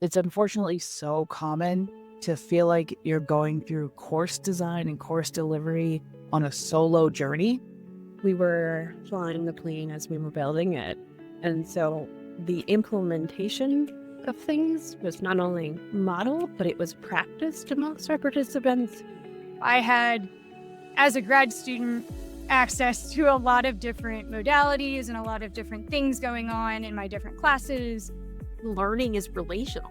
It's unfortunately so common to feel like you're going through course design and course delivery on a solo journey. We were flying the plane as we were building it. And so the implementation of things was not only modeled, but it was practiced amongst our participants. I had, as a grad student, access to a lot of different modalities and a lot of different things going on in my different classes. Learning is relational.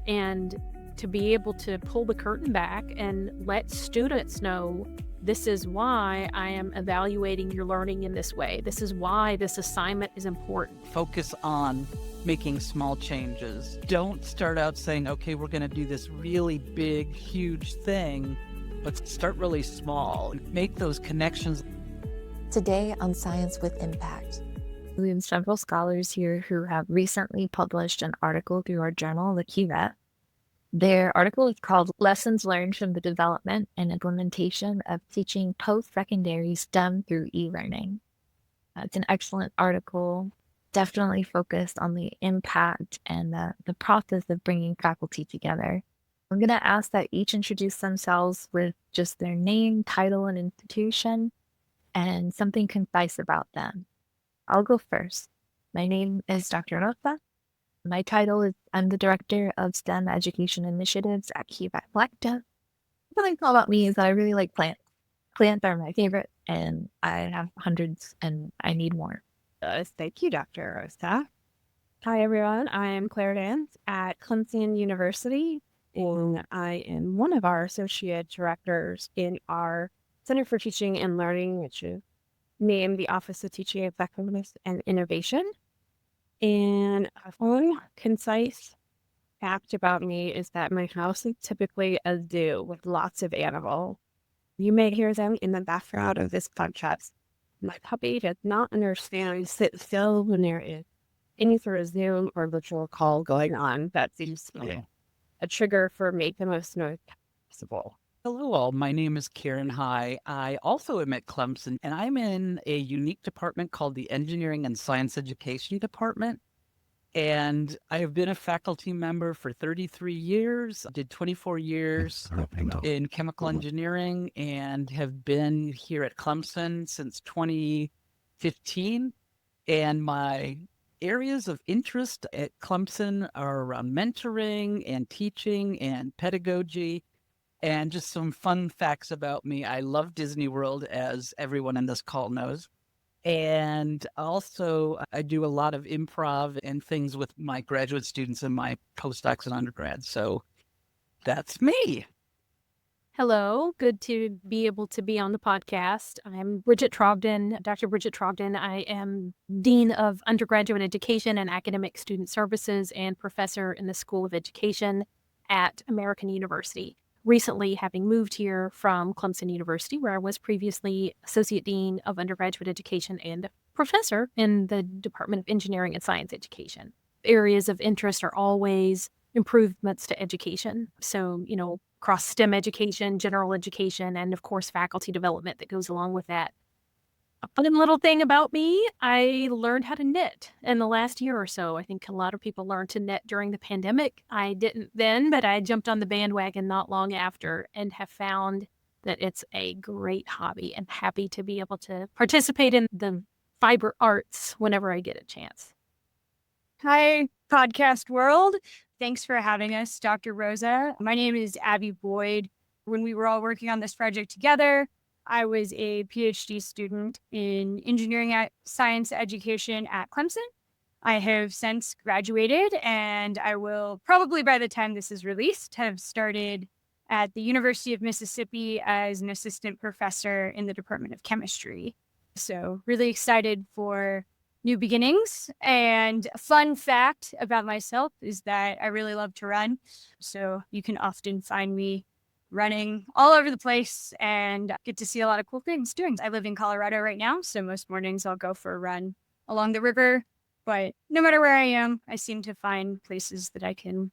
And to be able to pull the curtain back and let students know this is why I am evaluating your learning in this way. This is why this assignment is important. Focus on making small changes. Don't start out saying, okay, we're going to do this really big, huge thing. But start really small. Make those connections. Today on Science with Impact, we have several scholars here who have recently published an article through our journal, the QVET. Their article is called Lessons Learned from the Development and Implementation of Teaching Post-Secondary STEM Through E-Learning. It's an excellent article, definitely focused on the impact and the process of bringing faculty together. I'm going to ask that each introduce themselves with just their name, title, and institution, and something concise about them. I'll go first. My name is Dr. Rosa. My title is I'm the Director of STEM Education Initiatives at QVET Collective. Something cool about me is that I really like plants. Plants are my favorite, and I have hundreds, and I need more. Thank you, Dr. Rosa. Hi, everyone. I am Claire Dance at Clemson University, and I am one of our associate directors in our Center for Teaching and Learning, which is named the Office of Teaching Effectiveness and Innovation. And a fun, concise fact about me is that my house is typically a zoo with lots of animals. You may hear them in the background of this podcast. My puppy does not understand sit still when there is any sort of Zoom or virtual call going on. That seems to be a trigger for make the most noise possible. Hello all, my name is Karen High. I also am at Clemson, and I'm in a unique department called the Engineering and Science Education Department. And I have been a faculty member for 33 years, did 24 years in chemical engineering, and have been here at Clemson since 2015. And my areas of interest at Clemson are around mentoring and teaching and pedagogy. And just some fun facts about me. I love Disney World, as everyone in this call knows. And also, I do a lot of improv and things with my graduate students and my postdocs and undergrads. So that's me. Hello, good to be able to be on the podcast. I'm Bridget Trogdon, Dr. Bridget Trogdon. I am Dean of Undergraduate Education and Academic Student Services and Professor in the School of Education at American University. Recently, having moved here from Clemson University, where I was previously Associate Dean of Undergraduate Education and Professor in the Department of Engineering and Science Education. Areas of interest are always improvements to education. So, across STEM education, general education, and of course, faculty development that goes along with that. A fun little thing about me, I learned how to knit in the last year or so. I think a lot of people learned to knit during the pandemic. I didn't then, but I jumped on the bandwagon not long after and have found that it's a great hobby and happy to be able to participate in the fiber arts whenever I get a chance. Hi, podcast world. Thanks for having us, Dr. Rosa. My name is Abby Boyd. When we were all working on this project together, I was a PhD student in engineering at science education at Clemson. I have since graduated, and I will probably, by the time this is released, have started at the University of Mississippi as an assistant professor in the Department of Chemistry. So really excited for new beginnings. And a fun fact about myself is that I really love to run. So you can often find me running all over the place and get to see a lot of cool things doing. I live in Colorado right now, so most mornings I'll go for a run along the river. But no matter where I am, I seem to find places that I can.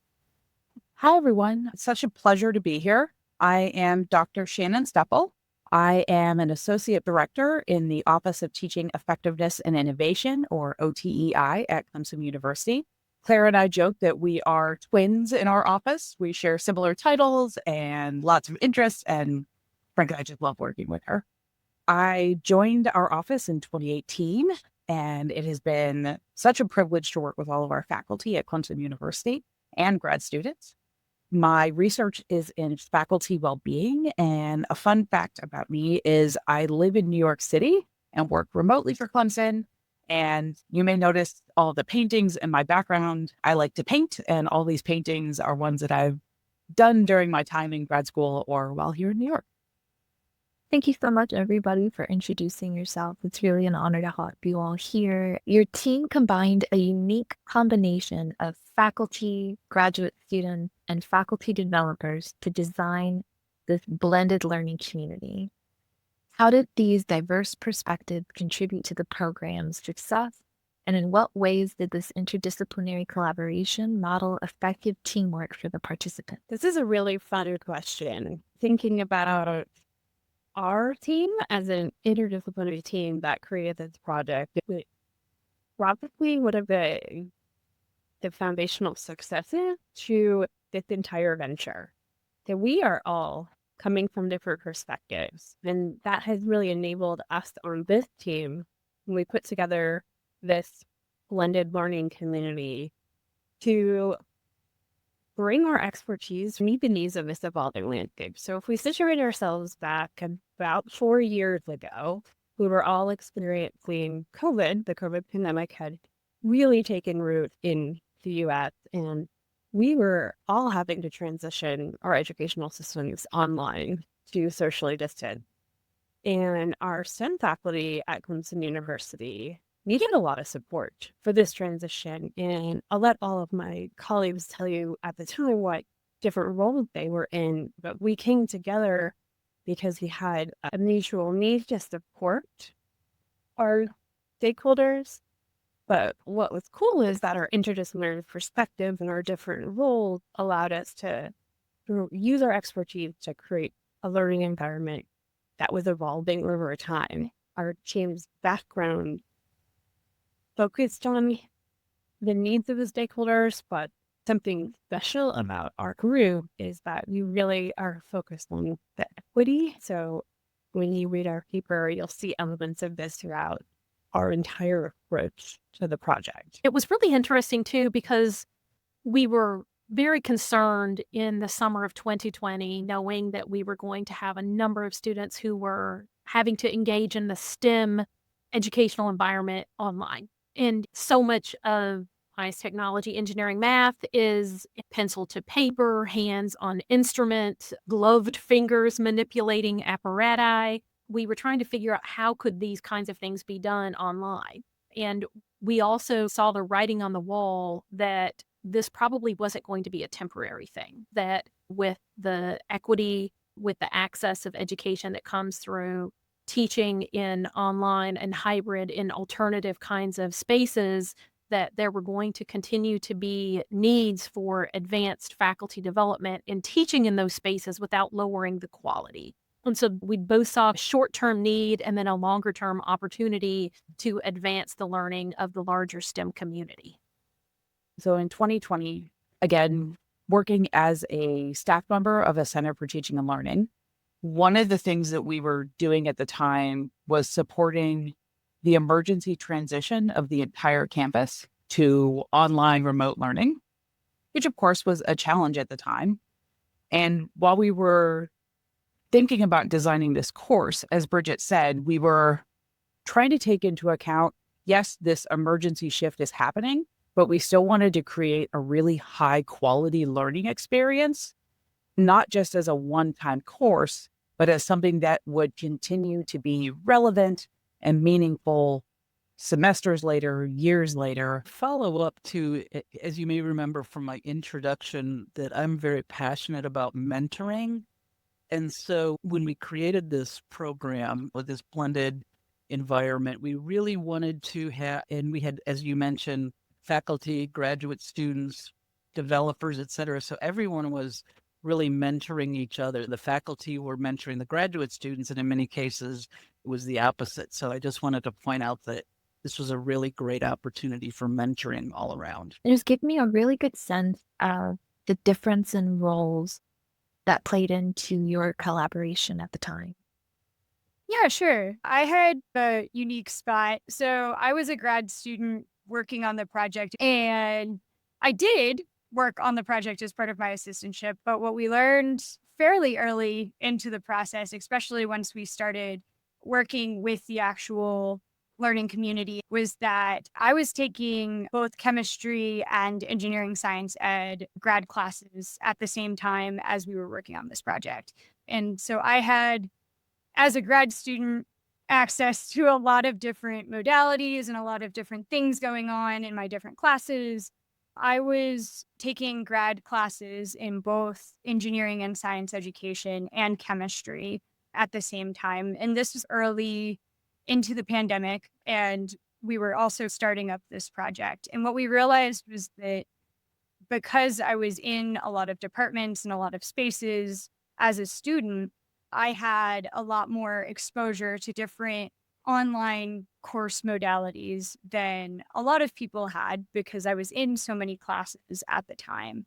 Hi, everyone. It's such a pleasure to be here. I am Dr. Shannon Steppel. I am an associate director in the Office of Teaching Effectiveness and Innovation, or OTEI, at Clemson University. Claire and I joke that we are twins in our office. We share similar titles and lots of interests, and frankly, I just love working with her. I joined our office in 2018, and it has been such a privilege to work with all of our faculty at Clemson University and grad students. My research is in faculty well-being, and a fun fact about me is I live in New York City and work remotely for Clemson. And you may notice all the paintings in my background. I like to paint, and all these paintings are ones that I've done during my time in grad school or while here in New York. Thank you so much, everybody, for introducing yourself. It's really an honor to have you all here. Your team combined a unique combination of faculty, graduate students, and faculty developers to design this blended learning community. How did these diverse perspectives contribute to the program's success? And in what ways did this interdisciplinary collaboration model effective teamwork for the participants? This is a really fun question. Thinking about our team as an interdisciplinary team that created this project, probably one of the foundational successes to this entire venture. That we are all coming from different perspectives, and that has really enabled us on this team when we put together this blended learning community to bring our expertise to meet the needs of this evolving landscape. So if we situate ourselves back about 4 years ago, we were all experiencing COVID. The COVID pandemic had really taken root in the US, and we were all having to transition our educational systems online to socially distant. And our STEM faculty at Clemson University needed a lot of support for this transition. And I'll let all of my colleagues tell you at the time what different roles they were in, but we came together because we had a mutual need to support our stakeholders. But what was cool is that our interdisciplinary perspective and our different roles allowed us to use our expertise to create a learning environment that was evolving over time. Our team's background focused on the needs of the stakeholders, but something special about our group is that we really are focused on the equity. So when you read our paper, you'll see elements of this throughout our entire approach to the project. It was really interesting too, because we were very concerned in the summer of 2020, knowing that we were going to have a number of students who were having to engage in the STEM educational environment online. And so much of science, technology, engineering, math is pencil to paper, hands on instrument, gloved fingers manipulating apparatus. We were trying to figure out how could these kinds of things be done online. And we also saw the writing on the wall that this probably wasn't going to be a temporary thing, that with the equity, with the access of education that comes through teaching in online and hybrid in alternative kinds of spaces, that there were going to continue to be needs for advanced faculty development in teaching in those spaces without lowering the quality. And so we both saw a short-term need and then a longer-term opportunity to advance the learning of the larger STEM community. So in 2020, again, working as a staff member of a Center for Teaching and Learning, one of the things that we were doing at the time was supporting the emergency transition of the entire campus to online remote learning, which of course was a challenge at the time. And while we were thinking about designing this course, as Bridget said, we were trying to take into account, yes, this emergency shift is happening, but we still wanted to create a really high quality learning experience, not just as a one-time course, but as something that would continue to be relevant and meaningful semesters later, years later. Follow up to, as you may remember from my introduction, that I'm very passionate about mentoring. And so when we created this program with this blended environment, we really wanted to have, and we had, as you mentioned, faculty, graduate students, developers, et cetera. So everyone was really mentoring each other. The faculty were mentoring the graduate students, and in many cases, it was the opposite. So I just wanted to point out that this was a really great opportunity for mentoring all around. It just gave me a really good sense of the difference in roles that played into your collaboration at the time. Yeah, sure. I had a unique spot. So I was a grad student working on the project, and I did work on the project as part of my assistantship. But what we learned fairly early into the process, especially once we started working with the actual learning community, was that I was taking both chemistry and engineering science ed grad classes at the same time as we were working on this project. And so I had, as a grad student, access to a lot of different modalities and a lot of different things going on in my different classes. I was taking grad classes in both engineering and science education and chemistry at the same time. And this was early into the pandemic. And we were also starting up this project. And what we realized was that because I was in a lot of departments and a lot of spaces as a student, I had a lot more exposure to different online course modalities than a lot of people had because I was in so many classes at the time.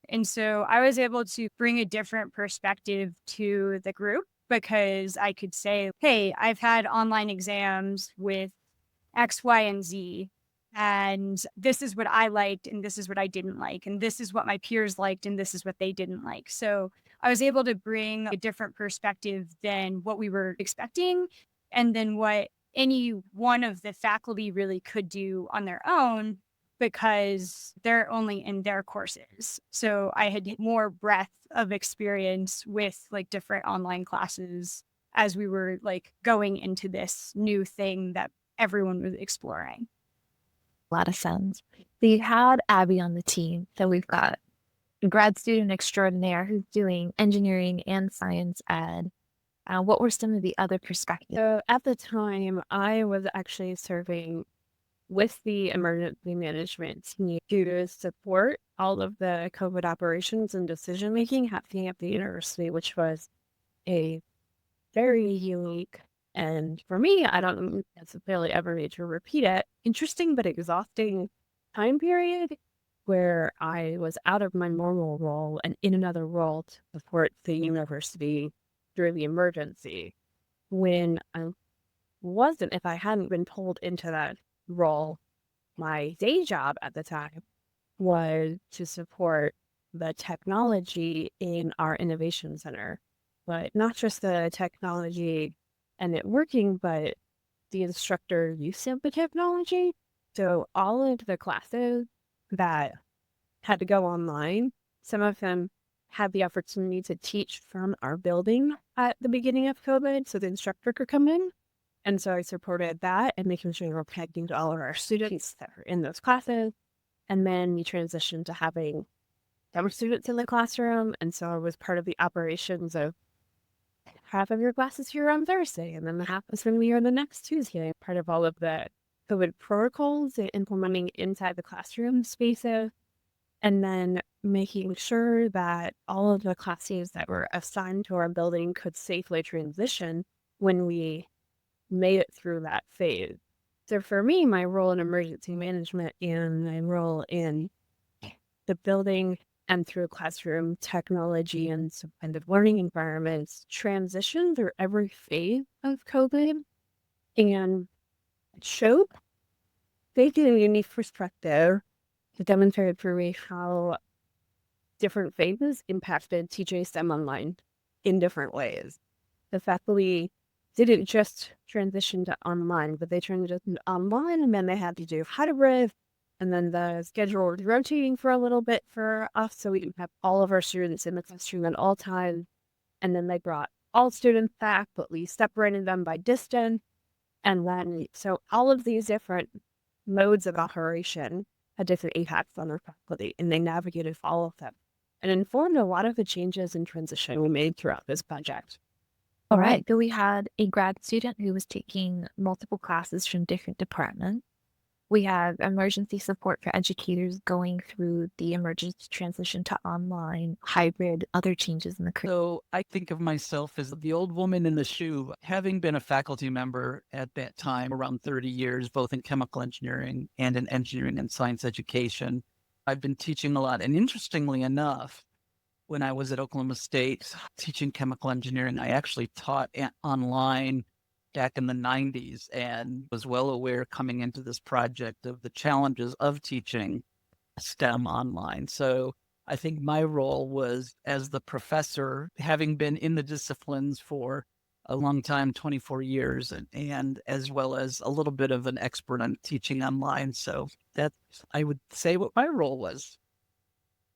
And so I was able to bring a different perspective to the group because I could say, hey, I've had online exams with X, Y, and Z. And this is what I liked, and this is what I didn't like. And this is what my peers liked, and this is what they didn't like. So I was able to bring a different perspective than what we were expecting, and then what any one of the faculty really could do on their own because they're only in their courses. So I had more breadth of experience with like different online classes as we were like going into this new thing that everyone was exploring. A lot of sense. So you had Abby on the team. So we've got a grad student extraordinaire who's doing engineering and science ed. What were some of the other perspectives? So at the time, I was actually serving with the emergency management team to support all of the COVID operations and decision making happening at the university, which was a very unique, and for me, I don't necessarily ever need to repeat it, interesting but exhausting time period where I was out of my normal role and in another role to support the university through the emergency. When I wasn't, if I hadn't been pulled into that role, my day job at the time was to support the technology in our innovation center, but not just the technology and it working, but the instructor use of the technology. So all of the classes that had to go online, some of them had the opportunity to teach from our building at the beginning of COVID, so the instructor could come in. And so I supported that and making sure we were connecting to all of our students that were in those classes. And then we transitioned to having some students in the classroom. And so I was part of the operations of half of your classes here on Thursday, and then the half is going to be here the next Tuesday. Part of all of the COVID protocols and implementing inside the classroom spaces, and then making sure that all of the classes that were assigned to our building could safely transition when we made it through that phase. So for me, my role in emergency management and my role in the building and through classroom technology and some kind of learning environments transition through every phase of COVID and showed taking a unique perspective to demonstrate for me how different phases impacted teaching STEM online in different ways. The faculty didn't just transition to online, but they transitioned online and then they had to do hybrid. And then the schedule was rotating for a little bit for us, so we didn't have all of our students in the classroom at all times. And then they brought all students back, but we separated them by distance. And then, so all of these different modes of operation had different impacts on our faculty, and they navigated all of them and informed a lot of the changes and transition we made throughout this project. All right. So we had a grad student who was taking multiple classes from different departments. We have emergency support for educators going through the emergency transition to online, hybrid, other changes in the curriculum. So I think of myself as the old woman in the shoe, having been a faculty member at that time, around 30 years, both in chemical engineering and in engineering and science education. I've been teaching a lot. And interestingly enough, when I was at Oklahoma State teaching chemical engineering, I actually taught online back in the 90s and was well aware coming into this project of the challenges of teaching STEM online. So I think my role was as the professor, having been in the disciplines for a long time, 24 years, and as well as a little bit of an expert on teaching online. So that's, I would say, what my role was.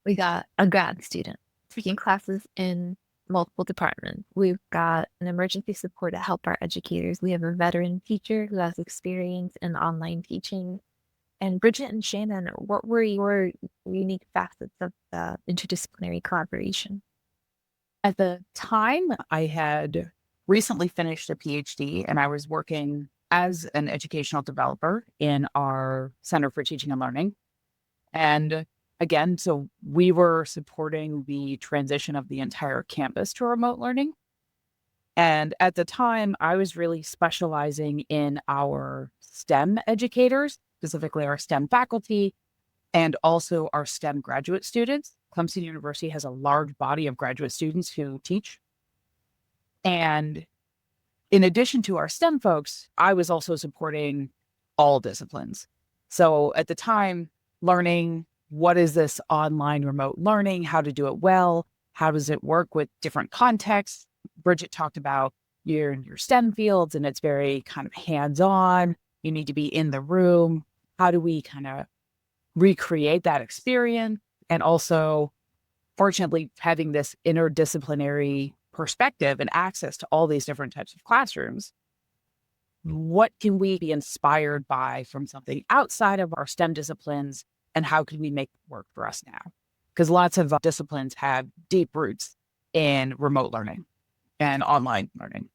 We got a grad student taking classes in multiple departments. We've got an emergency support to help our educators. We have a veteran teacher who has experience in online teaching. And Bridget and Shannon, what were your unique facets of the interdisciplinary collaboration? At the time, I had recently finished a PhD and I was working as an educational developer in our Center for Teaching and Learning. And again, so we were supporting the transition of the entire campus to remote learning. And at the time, I was really specializing in our STEM educators, specifically our STEM faculty, and also our STEM graduate students. Clemson University has a large body of graduate students who teach. And in addition to our STEM folks, I was also supporting all disciplines. So at the time, learning what is this online remote learning, how to do it well, how does it work with different contexts. Bridget talked about you're in your STEM fields and it's very kind of hands-on. You need to be in the room. How do we kind of recreate that experience? And also, fortunately, having this interdisciplinary perspective and access to all these different types of classrooms, what can we be inspired by from something outside of our STEM disciplines, and how can we make it work for us now? Because lots of disciplines have deep roots in remote learning and online learning.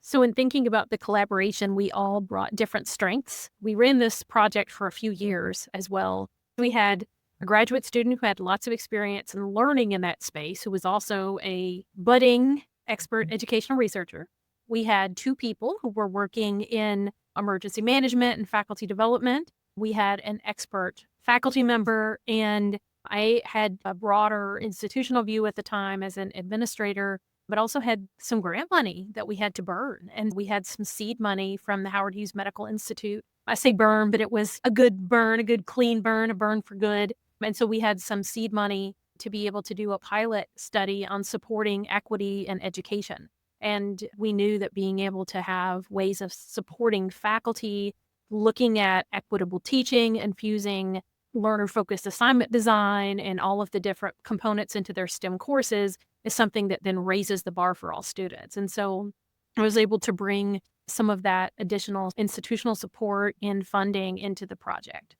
So in thinking about the collaboration, we all brought different strengths. We ran this project for a few years as well. We had a graduate student who had lots of experience in learning in that space, who was also a budding expert educational researcher. We had two people who were working in emergency management and faculty development. We had an expert faculty member, and I had a broader institutional view at the time as an administrator, but also had some grant money that we had to burn. And we had some seed money from the Howard Hughes Medical Institute. I say burn, but it was a good burn, a good clean burn, a burn for good. And so we had some seed money to be able to do a pilot study on supporting equity and education. And we knew that being able to have ways of supporting faculty, looking at equitable teaching, infusing learner-focused assignment design and all of the different components into their STEM courses is something that then raises the bar for all students. And so I was able to bring some of that additional institutional support and funding into the project.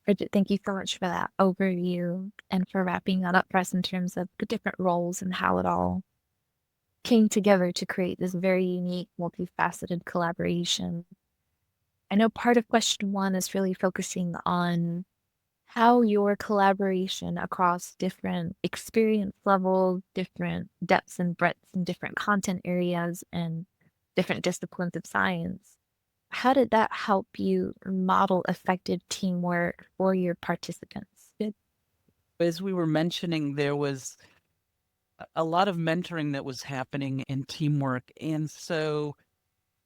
Bridget, thank you so much for that overview and for wrapping that up for us in terms of the different roles and how it all came together to create this very unique, multifaceted collaboration. I know part of question one is really focusing on how your collaboration across different experience levels, different depths and breadths and different content areas and different disciplines of science, how did that help you model effective teamwork for your participants? As we were mentioning, there was a lot of mentoring that was happening in teamwork. And so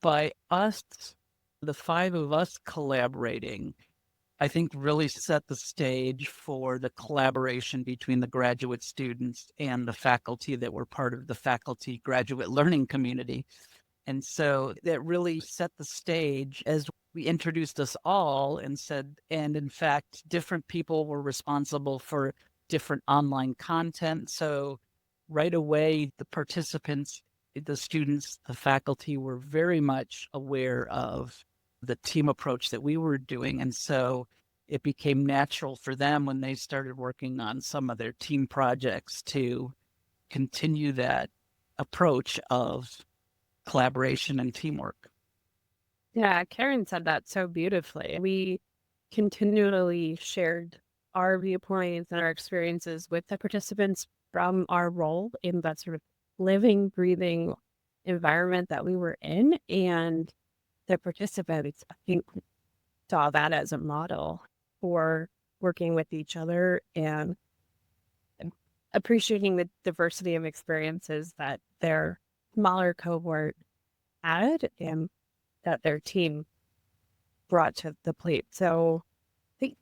by us, the five of us collaborating, I think really set the stage for the collaboration between the graduate students and the faculty that were part of the faculty graduate learning community. And so that really set the stage as we introduced us all and said, and in fact, different people were responsible for different online content. So right away, the participants, the students, the faculty were very much aware of the team approach that we were doing. And so it became natural for them when they started working on some of their team projects to continue that approach of collaboration and teamwork. Yeah, Karen said that so beautifully. We continually shared our viewpoints and our experiences with the participants from our role in that sort of living, breathing environment that we were in. And the participants, I think, saw that as a model for working with each other and appreciating the diversity of experiences that their smaller cohort had and that their team brought to the plate. So I think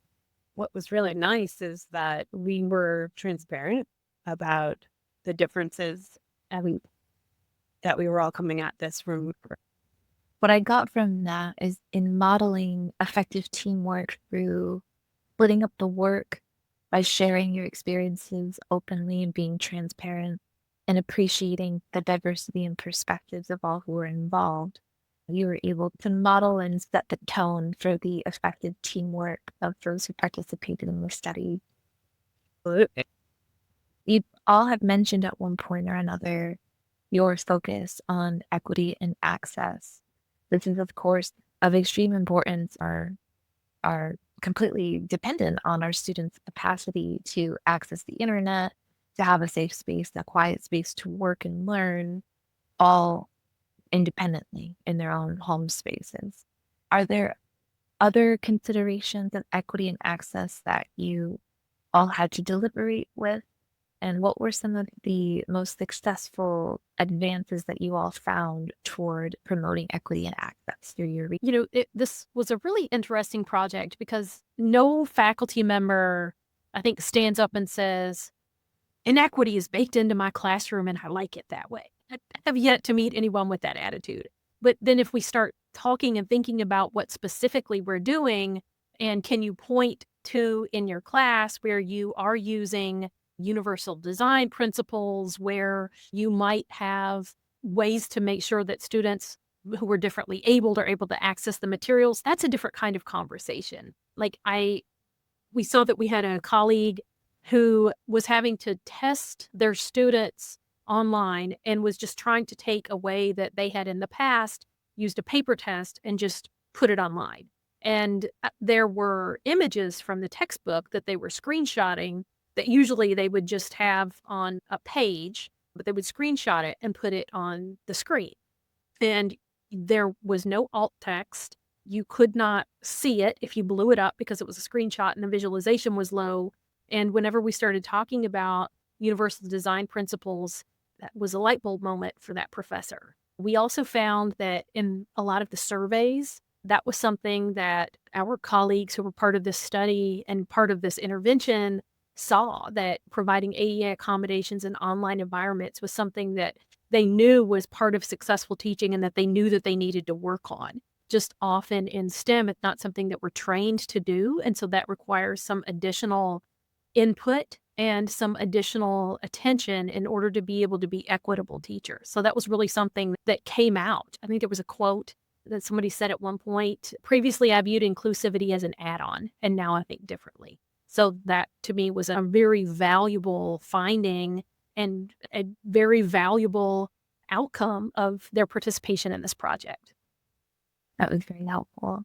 what was really nice is that we were transparent about the differences and that we were all coming at this from. What I got from that is in modeling effective teamwork through splitting up the work by sharing your experiences openly and being transparent and appreciating the diversity and perspectives of all who were involved. You were able to model and set the tone for the effective teamwork of those who participated in the study. You all have mentioned at one point or another your focus on equity and access. This is, of course, of extreme importance. Are completely dependent on our students' capacity to access the internet, to have a safe space, a quiet space to work and learn, all independently in their own home spaces. Are there other considerations of equity and access that you all had to deliberate with? And what were some of the most successful advances that you all found toward promoting equity and access through your This was a really interesting project because no faculty member, I think, stands up and says, inequity is baked into my classroom and I like it that way. I have yet to meet anyone with that attitude. But then if we start talking and thinking about what specifically we're doing, and can you point to in your class where you are using universal design principles, where you might have ways to make sure that students who are differently abled are able to access the materials, that's a different kind of conversation. We saw that we had a colleague who was having to test their students online and was just trying to take a way that they had in the past used a paper test and just put it online. And there were images from the textbook that they were screenshotting that usually they would just have on a page, but they would screenshot it and put it on the screen. And there was no alt text. You could not see it if you blew it up because it was a screenshot and the visualization was low. And whenever we started talking about universal design principles, that was a light bulb moment for that professor. We also found that in a lot of the surveys, that was something that our colleagues who were part of this study and part of this intervention saw, that providing AEA accommodations in online environments was something that they knew was part of successful teaching and that they knew that they needed to work on. Just often in STEM, it's not something that we're trained to do. And so that requires some additional input and some additional attention in order to be able to be equitable teachers. So that was really something that came out. I think there was a quote that somebody said at one point, previously I viewed inclusivity as an add-on, and now I think differently. So that to me was a very valuable finding and a very valuable outcome of their participation in this project. That was very helpful.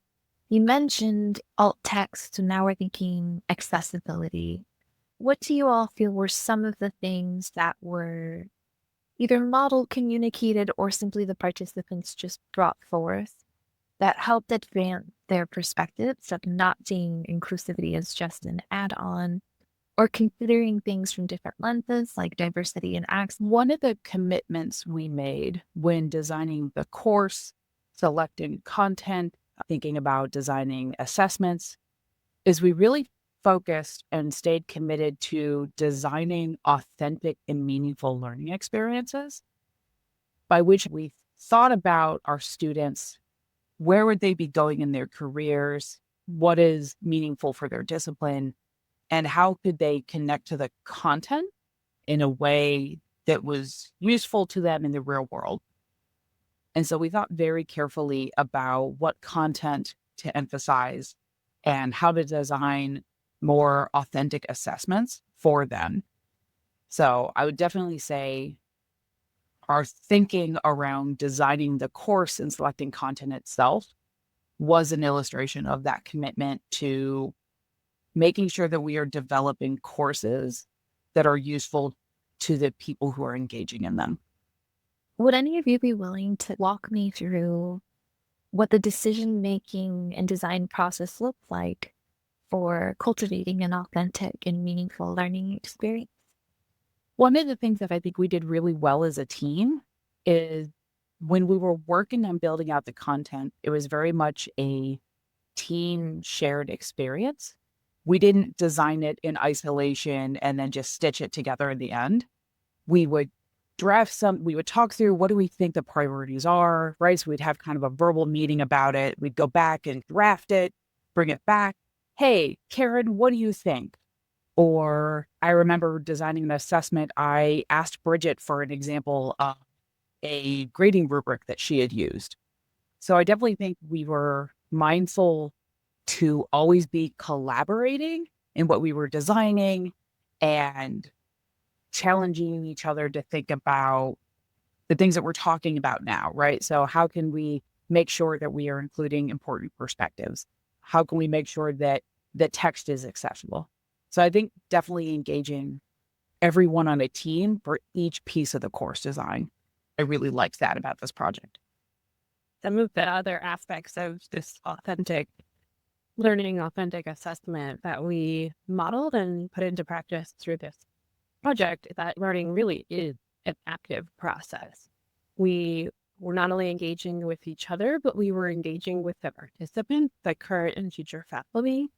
You mentioned alt text, so now we're thinking accessibility. What do you all feel were some of the things that were either modeled, communicated, or simply the participants just brought forth that helped advance their perspectives of not seeing inclusivity as just an add-on or considering things from different lenses like diversity and access? One of the commitments we made when designing the course, selecting content, thinking about designing assessments, is we really focused and stayed committed to designing authentic and meaningful learning experiences, by which we thought about our students. Where would they be going in their careers? What is meaningful for their discipline? And how could they connect to the content in a way that was useful to them in the real world? And so we thought very carefully about what content to emphasize and how to design more authentic assessments for them. So I would definitely say our thinking around designing the course and selecting content itself was an illustration of that commitment to making sure that we are developing courses that are useful to the people who are engaging in them. Would any of you be willing to walk me through what the decision-making and design process looks like for cultivating an authentic and meaningful learning experience? One of the things that I think we did really well as a team is when we were working on building out the content, it was very much a team shared experience. We didn't design it in isolation and then just stitch it together in the end. We would we would talk through what do we think the priorities are, right? So we'd have kind of a verbal meeting about it. We'd go back and draft it, bring it back. Hey, Karen, what do you think? Or I remember designing an assessment. I asked Bridget for an example of a grading rubric that she had used. So I definitely think we were mindful to always be collaborating in what we were designing and challenging each other to think about the things that we're talking about now, right? So how can we make sure that we are including important perspectives? How can we make sure that the text is accessible? So I think definitely engaging everyone on a team for each piece of the course design. I really liked that about this project. Some of the other aspects of this authentic learning, authentic assessment that we modeled and put into practice through this project, that learning really is an active process. We were not only engaging with each other, but we were engaging with the participants, the current and future faculty,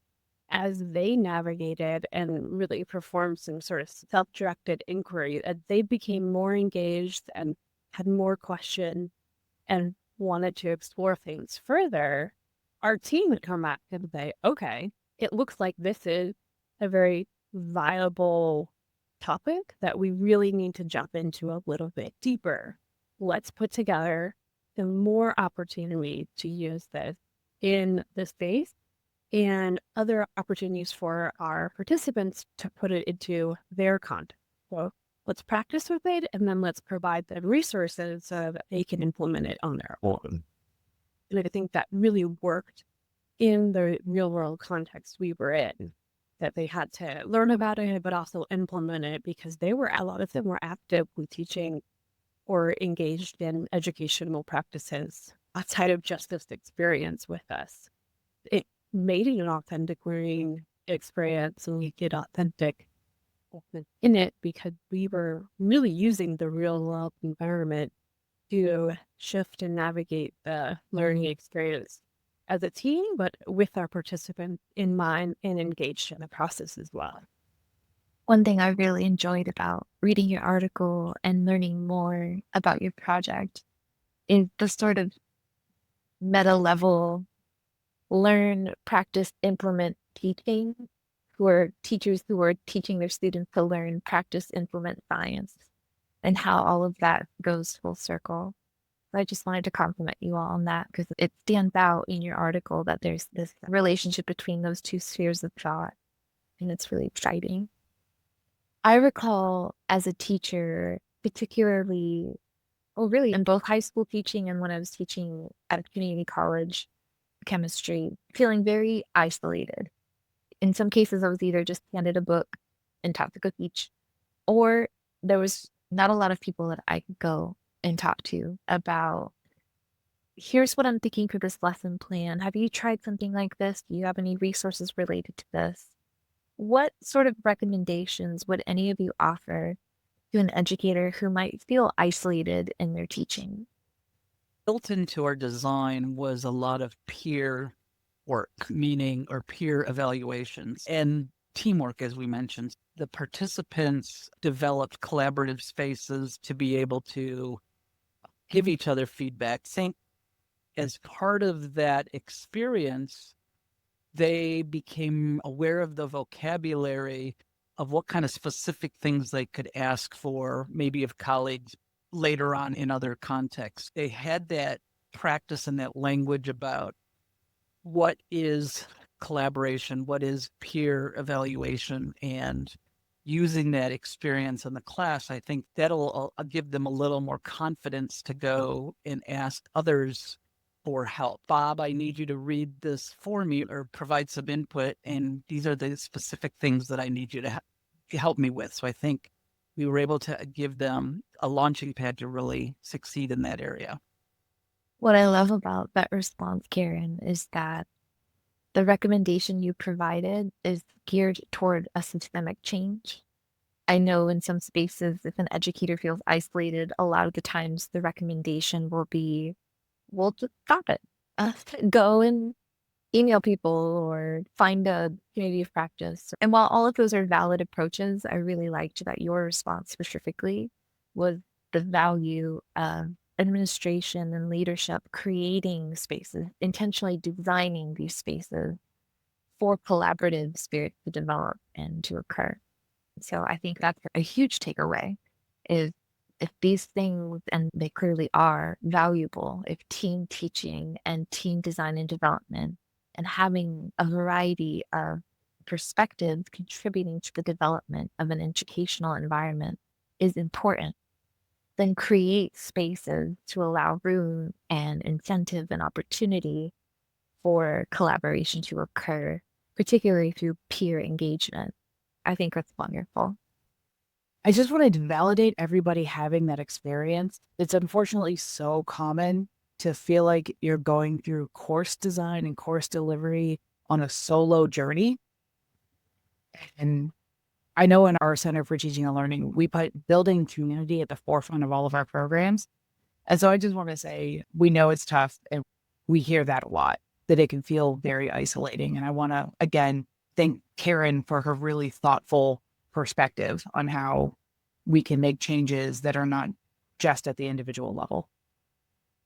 as they navigated and really performed some sort of self-directed inquiry, as they became more engaged and had more questions and wanted to explore things further. Our team would come back and say, okay, it looks like this is a very viable topic that we really need to jump into a little bit deeper. Let's put together some more opportunity to use this in the space and other opportunities for our participants to put it into their content. So let's practice with it, and then let's provide them resources so that they can implement it on their own. And I think that really worked in the real world context we were in, that they had to learn about it, but also implement it, because a lot of them were actively teaching or engaged in educational practices outside of just this experience with us. It made it an authentic learning experience, and we get authentic in it because we were really using the real world environment to shift and navigate the learning experience as a team, but with our participants in mind and engaged in the process as well. One thing I really enjoyed about reading your article and learning more about your project is the sort of meta level learn, practice, implement teaching, who are teachers who are teaching their students to learn, practice, implement science, and how all of that goes full circle. I just wanted to compliment you all on that, because it stands out in your article that there's this relationship between those two spheres of thought, and it's really exciting. I recall as a teacher, particularly, well, really in both high school teaching and when I was teaching at a community college chemistry, feeling very isolated. In some cases, I was either just handed a book and taught to go teach, or there was not a lot of people that I could go and talk to about, here's what I'm thinking for this lesson plan. Have you tried something like this? Do you have any resources related to this? What sort of recommendations would any of you offer to an educator who might feel isolated in their teaching? Built into our design was a lot of peer work, meaning or peer evaluations and teamwork, as we mentioned. The participants developed collaborative spaces to be able to give each other feedback. Think as part of that experience, they became aware of the vocabulary of what kind of specific things they could ask for, maybe of colleagues later on in other contexts. They had that practice and that language about what is collaboration, what is peer evaluation, and using that experience in the class. I think that'll give them a little more confidence to go and ask others for help. Bob, I need you to read this for me or provide some input. And these are the specific things that I need you to help me with. So I think we were able to give them a launching pad to really succeed in that area. What I love about that response, Karen, is that the recommendation you provided is geared toward a systemic change. I know in some spaces, if an educator feels isolated, a lot of the times the recommendation will be, well, just stop it. Go and email people or find a community of practice. And while all of those are valid approaches, I really liked that your response specifically was the value of administration and leadership creating spaces, intentionally designing these spaces for collaborative spirit to develop and to occur. So I think that's a huge takeaway is if these things, and they clearly are valuable, if team teaching and team design and development and having a variety of perspectives contributing to the development of an educational environment is important, then create spaces to allow room and incentive and opportunity for collaboration to occur, particularly through peer engagement. I think that's wonderful. I just wanted to validate everybody having that experience. It's unfortunately so common to feel like you're going through course design and course delivery on a solo journey. And I know in our Center for Teaching and Learning, we put building community at the forefront of all of our programs. And so I just want to say, we know it's tough and we hear that a lot, that it can feel very isolating. And I want to, again, thank Karen for her really thoughtful perspective on how we can make changes that are not just at the individual level.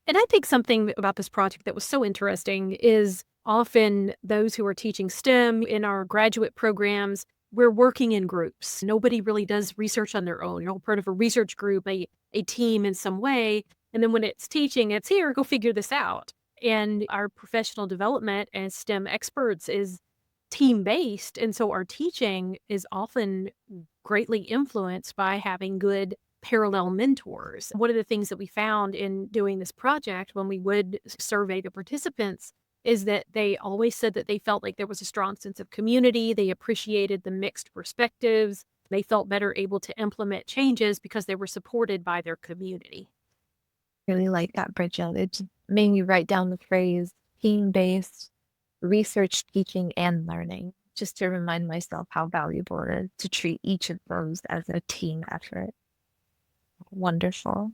And I think something about this project that was so interesting is often those who are teaching STEM in our graduate programs, we're working in groups. Nobody really does research on their own. You're all part of a research group, a team in some way. And then when it's teaching, it's here, go figure this out. And our professional development as STEM experts is team-based. And so our teaching is often greatly influenced by having good parallel mentors. One of the things that we found in doing this project when we would survey the participants is that they always said that they felt like there was a strong sense of community. They appreciated the mixed perspectives. They felt better able to implement changes because they were supported by their community. Really like that, Bridget. It just made me write down the phrase team-based research, teaching, and learning, just to remind myself how valuable it is to treat each of those as a team effort. Wonderful.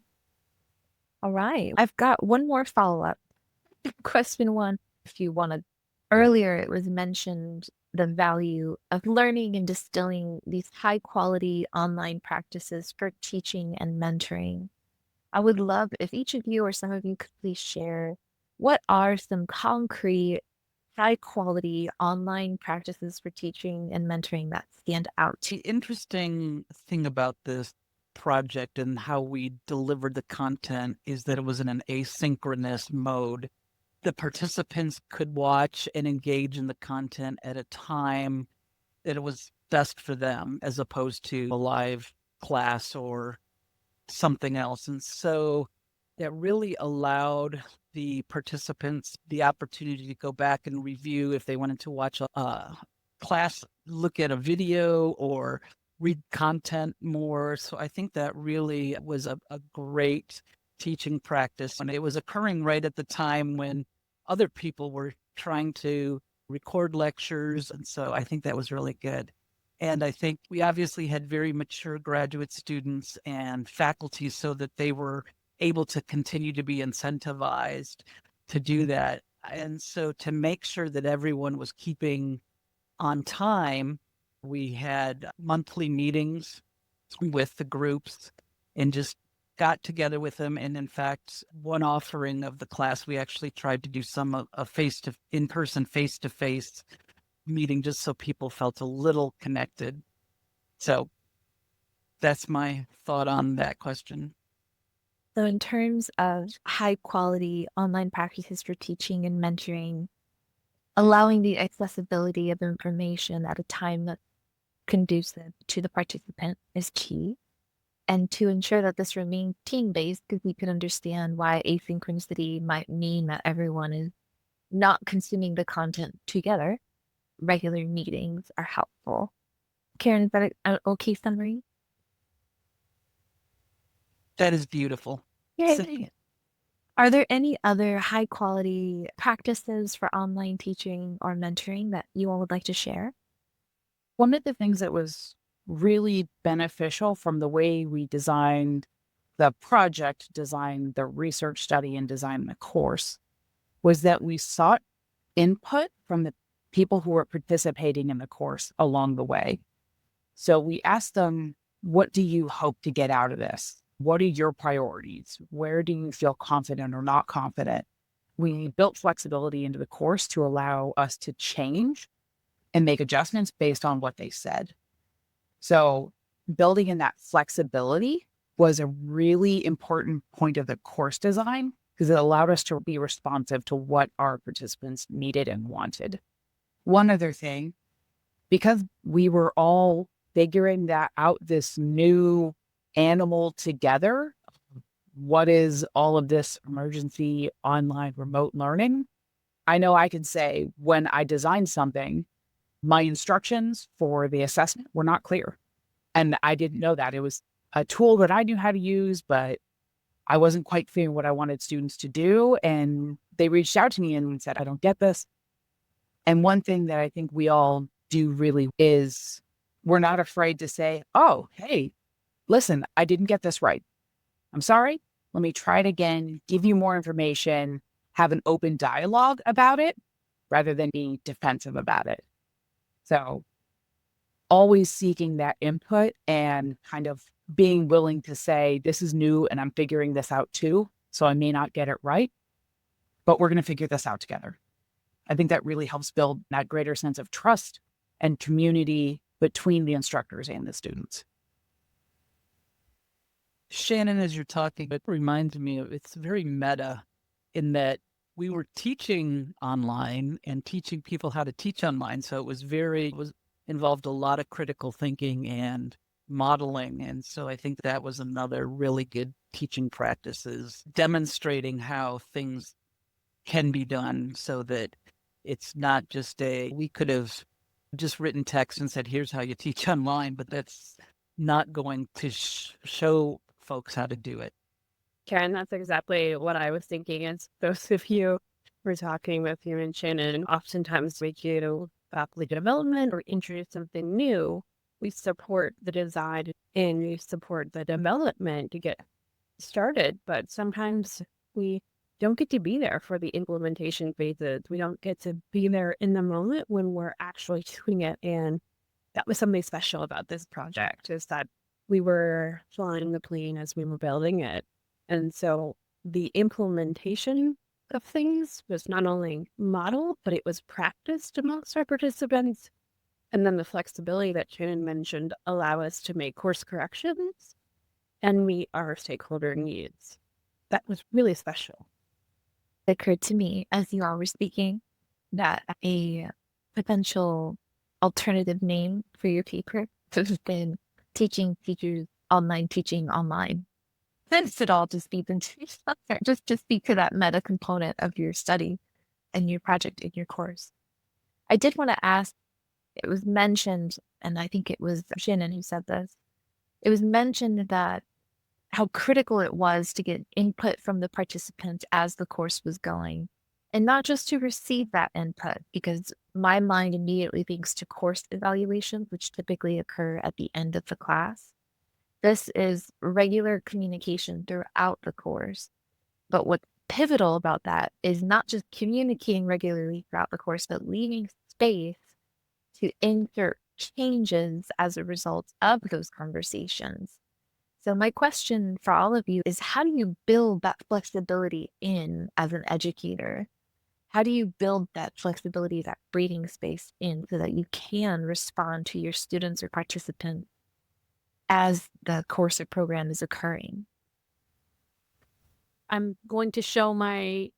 All right. I've got one more follow-up. Question one, if you want to. Earlier, it was mentioned the value of learning and distilling these high-quality online practices for teaching and mentoring. I would love if each of you or some of you could please share what are some concrete, high-quality online practices for teaching and mentoring that stand out to The interesting thing about this project and how we delivered the content is that it was in an asynchronous mode. The participants could watch and engage in the content at a time that it was best for them, as opposed to a live class or something else. And so that really allowed the participants the opportunity to go back and review if they wanted to watch a class, look at a video, or read content more. So I think that really was a great teaching practice. And it was occurring right at the time when other people were trying to record lectures. And so I think that was really good. And I think we obviously had very mature graduate students and faculty so that they were able to continue to be incentivized to do that. And so to make sure that everyone was keeping on time, we had monthly meetings with the groups and just got together with them. And in fact, one offering of the class, we actually tried to do some in-person face-to-face meeting just so people felt a little connected. So that's my thought on that question. So in terms of high quality online practices for teaching and mentoring, allowing the accessibility of information at a time that's conducive to the participant is key. And to ensure that this remains team-based, because we can understand why asynchronicity might mean that everyone is not consuming the content together, regular meetings are helpful. Karen, is that an okay summary? That is beautiful. Yay. Are there any other high quality practices for online teaching or mentoring that you all would like to share? One of the things that was really beneficial from the way we designed the project, designed the research study, and designed the course was that we sought input from the people who were participating in the course along the way. So we asked them, what do you hope to get out of this? What are your priorities? Where do you feel confident or not confident? We built flexibility into the course to allow us to change and make adjustments based on what they said. So building in that flexibility was a really important point of the course design because it allowed us to be responsive to what our participants needed and wanted. One other thing, because we were all figuring that out, this new animal together, what is all of this emergency online remote learning? I know I can say when I designed something, my instructions for the assessment were not clear. And I didn't know that. It was a tool that I knew how to use, but I wasn't quite figuring what I wanted students to do. And they reached out to me and said, I don't get this. And one thing that I think we all do really is we're not afraid to say, oh, hey, listen, I didn't get this right. I'm sorry. Let me try it again, give you more information, have an open dialogue about it rather than being defensive about it. So always seeking that input and kind of being willing to say, this is new and I'm figuring this out too. So I may not get it right, but we're going to figure this out together. I think that really helps build that greater sense of trust and community between the instructors and the students. Shannon, as you're talking, it reminds me of it's very meta in that we were teaching online and teaching people how to teach online. So it was involved a lot of critical thinking and modeling. And so I think that was another really good teaching practice, is demonstrating how things can be done so that it's not just we could have just written text and said, here's how you teach online, but that's not going to show folks how to do it. Karen, that's exactly what I was thinking. As both of you were talking with you and Shannon, oftentimes we do faculty development or introduce something new. We support the design and we support the development to get started, but sometimes we don't get to be there for the implementation phases. We don't get to be there in the moment when we're actually doing it. And that was something special about this project, is that we were flying the plane as we were building it. And so the implementation of things was not only modeled, but it was practiced amongst our participants. And then the flexibility that Shannon mentioned allow us to make course corrections and meet our stakeholder needs. That was really special. It occurred to me as you all were speaking that a potential alternative name for your paper could have been teaching teachers online, teaching online. This it all just be just to speak to that meta component of your study and your project in your course. I did want to ask, it was mentioned, and I think it was Shannon who said this, it was mentioned that how critical it was to get input from the participants as the course was going. And not just to receive that input, because my mind immediately thinks to course evaluations, which typically occur at the end of the class. This is regular communication throughout the course. But what's pivotal about that is not just communicating regularly throughout the course, but leaving space to insert changes as a result of those conversations. So my question for all of you is, how do you build that flexibility in as an educator? How do you build that flexibility, that breathing space in so that you can respond to your students or participants as the course or program is occurring? I'm going to show my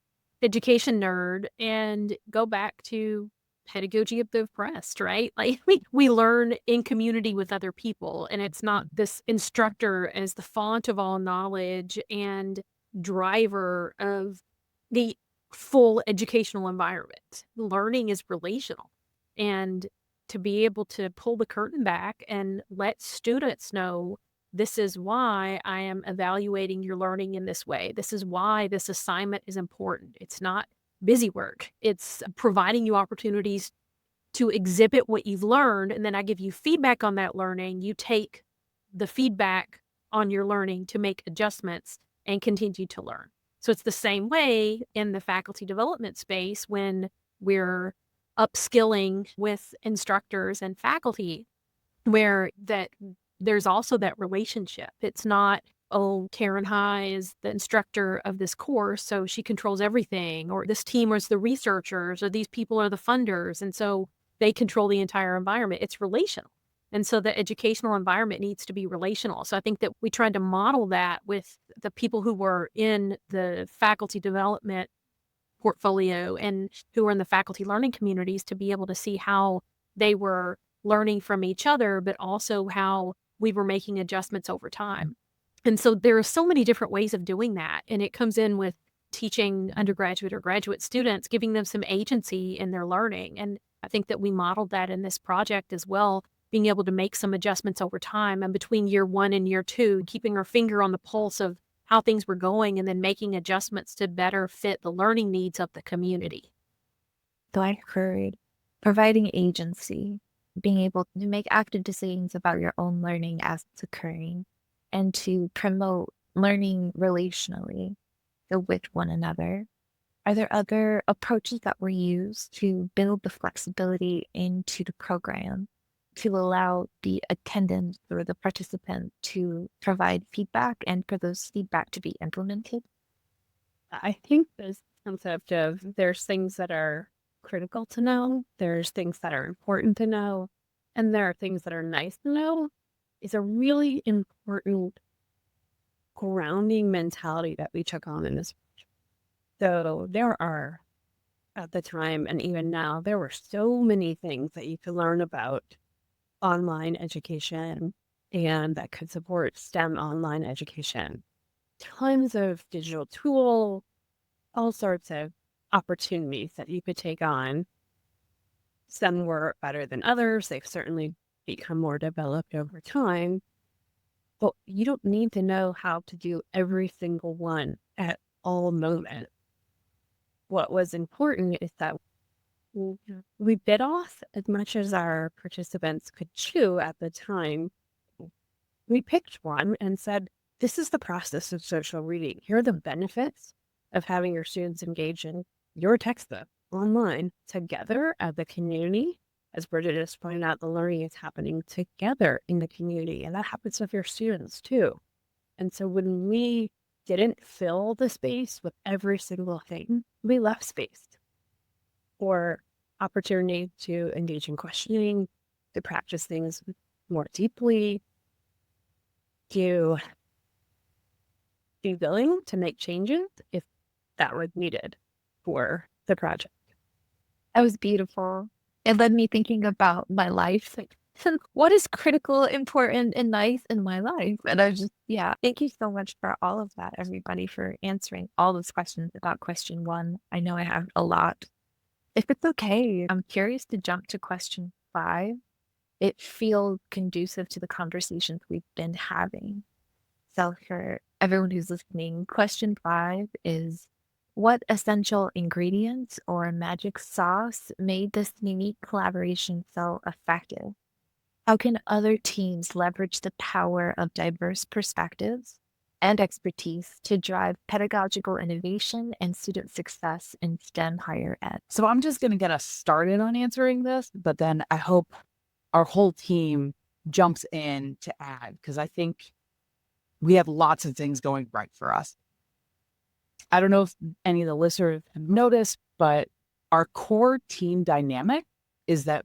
education nerd and go back to pedagogy of the oppressed, right? Like we learn in community with other people, and it's not this instructor as the font of all knowledge and driver of the full educational environment. Learning is relational. And to be able to pull the curtain back and let students know this is why I am evaluating your learning in this way. This is why this assignment is important. It's not busy work. It's providing you opportunities to exhibit what you've learned. And then I give you feedback on that learning. You take the feedback on your learning to make adjustments and continue to learn. So it's the same way in the faculty development space when we're upskilling with instructors and faculty, where that there's also that relationship. It's not, oh, Karen High is the instructor of this course, so she controls everything, or this team is the researchers, or these people are the funders, and so they control the entire environment. It's relational. And so the educational environment needs to be relational. So I think that we tried to model that with the people who were in the faculty development portfolio and who were in the faculty learning communities to be able to see how they were learning from each other, but also how we were making adjustments over time. And so there are so many different ways of doing that. And it comes in with teaching undergraduate or graduate students, giving them some agency in their learning. And I think that we modeled that in this project as well, being able to make some adjustments over time and between year 1 and year 2, keeping our finger on the pulse of how things were going and then making adjustments to better fit the learning needs of the community. So I heard providing agency, being able to make active decisions about your own learning as it's occurring, and to promote learning relationally, so with one another. Are there other approaches that were used to build the flexibility into the program to allow the attendant or the participant to provide feedback and for those feedback to be implemented? I think this concept of there's things that are critical to know, there's things that are important to know, and there are things that are nice to know is a really important grounding mentality that we took on in this. So there are, at the time and even now, there were so many things that you could learn about online education and that could support STEM online education. Tons of digital tools, all sorts of opportunities that you could take on. Some were better than others. They've certainly become more developed over time. But you don't need to know how to do every single one at all moments. What was important is that we bit off as much as our participants could chew at the time. We picked one and said, this is the process of social reading. Here are the benefits of having your students engage in your textbook online together as a community. As Bridget just pointed out, the learning is happening together in the community, and that happens with your students too. And so when we didn't fill the space with every single thing, we left space for opportunity to engage in questioning, to practice things more deeply, to be willing to make changes if that was needed for the project. That was beautiful. It led me thinking about my life. Like, what is critical, important, and nice in my life? And I just, yeah, thank you so much for all of that, everybody, for answering all those questions about question 1. I know I have a lot. If it's okay, I'm curious to jump to question 5. It feels conducive to the conversations we've been having. So for everyone who's listening, question 5 is, what essential ingredients or magic sauce made this unique collaboration so effective? How can other teams leverage the power of diverse perspectives and expertise to drive pedagogical innovation and student success in STEM higher ed? So I'm just going to get us started on answering this, but then I hope our whole team jumps in to add, because I think we have lots of things going right for us. I don't know if any of the listeners have noticed, but our core team dynamic is that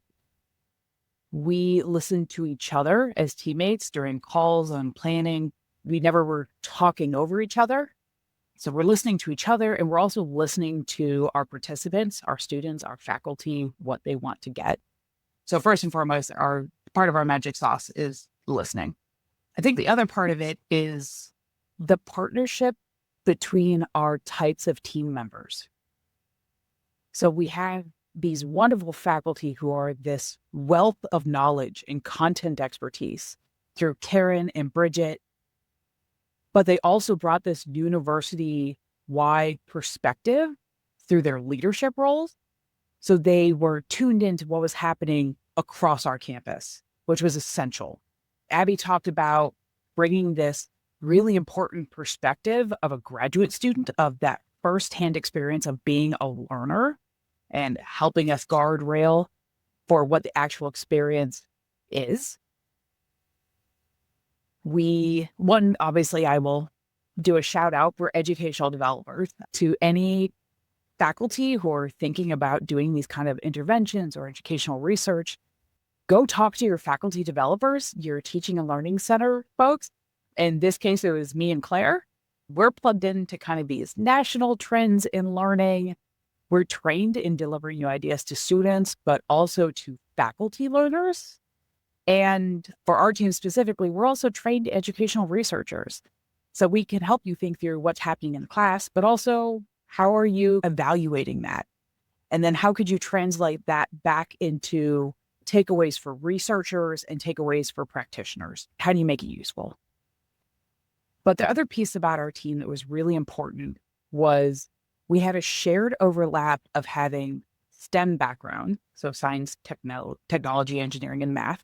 we listen to each other as teammates during calls on planning. We never were talking over each other. So we're listening to each other, and we're also listening to our participants, our students, our faculty, what they want to get. So first and foremost, our part of our magic sauce is listening. I think the other part of it is the partnership between our types of team members. So we have these wonderful faculty who are this wealth of knowledge and content expertise through Karen and Bridget, but they also brought this university-wide perspective through their leadership roles. So they were tuned into what was happening across our campus, which was essential. Abby talked about bringing this really important perspective of a graduate student, of that firsthand experience of being a learner, and helping us guardrail for what the actual experience is. Obviously, I will do a shout out for educational developers to any faculty who are thinking about doing these kind of interventions or educational research. Go talk to your faculty developers, your teaching and learning center folks. In this case, it was me and Claire. We're plugged into kind of these national trends in learning. We're trained in delivering new ideas to students, but also to faculty learners. And for our team specifically, we're also trained educational researchers. So we can help you think through what's happening in the class, but also how are you evaluating that? And then how could you translate that back into takeaways for researchers and takeaways for practitioners? How do you make it useful? But the other piece about our team that was really important was we had a shared overlap of having STEM background, so science, technology, engineering, and math.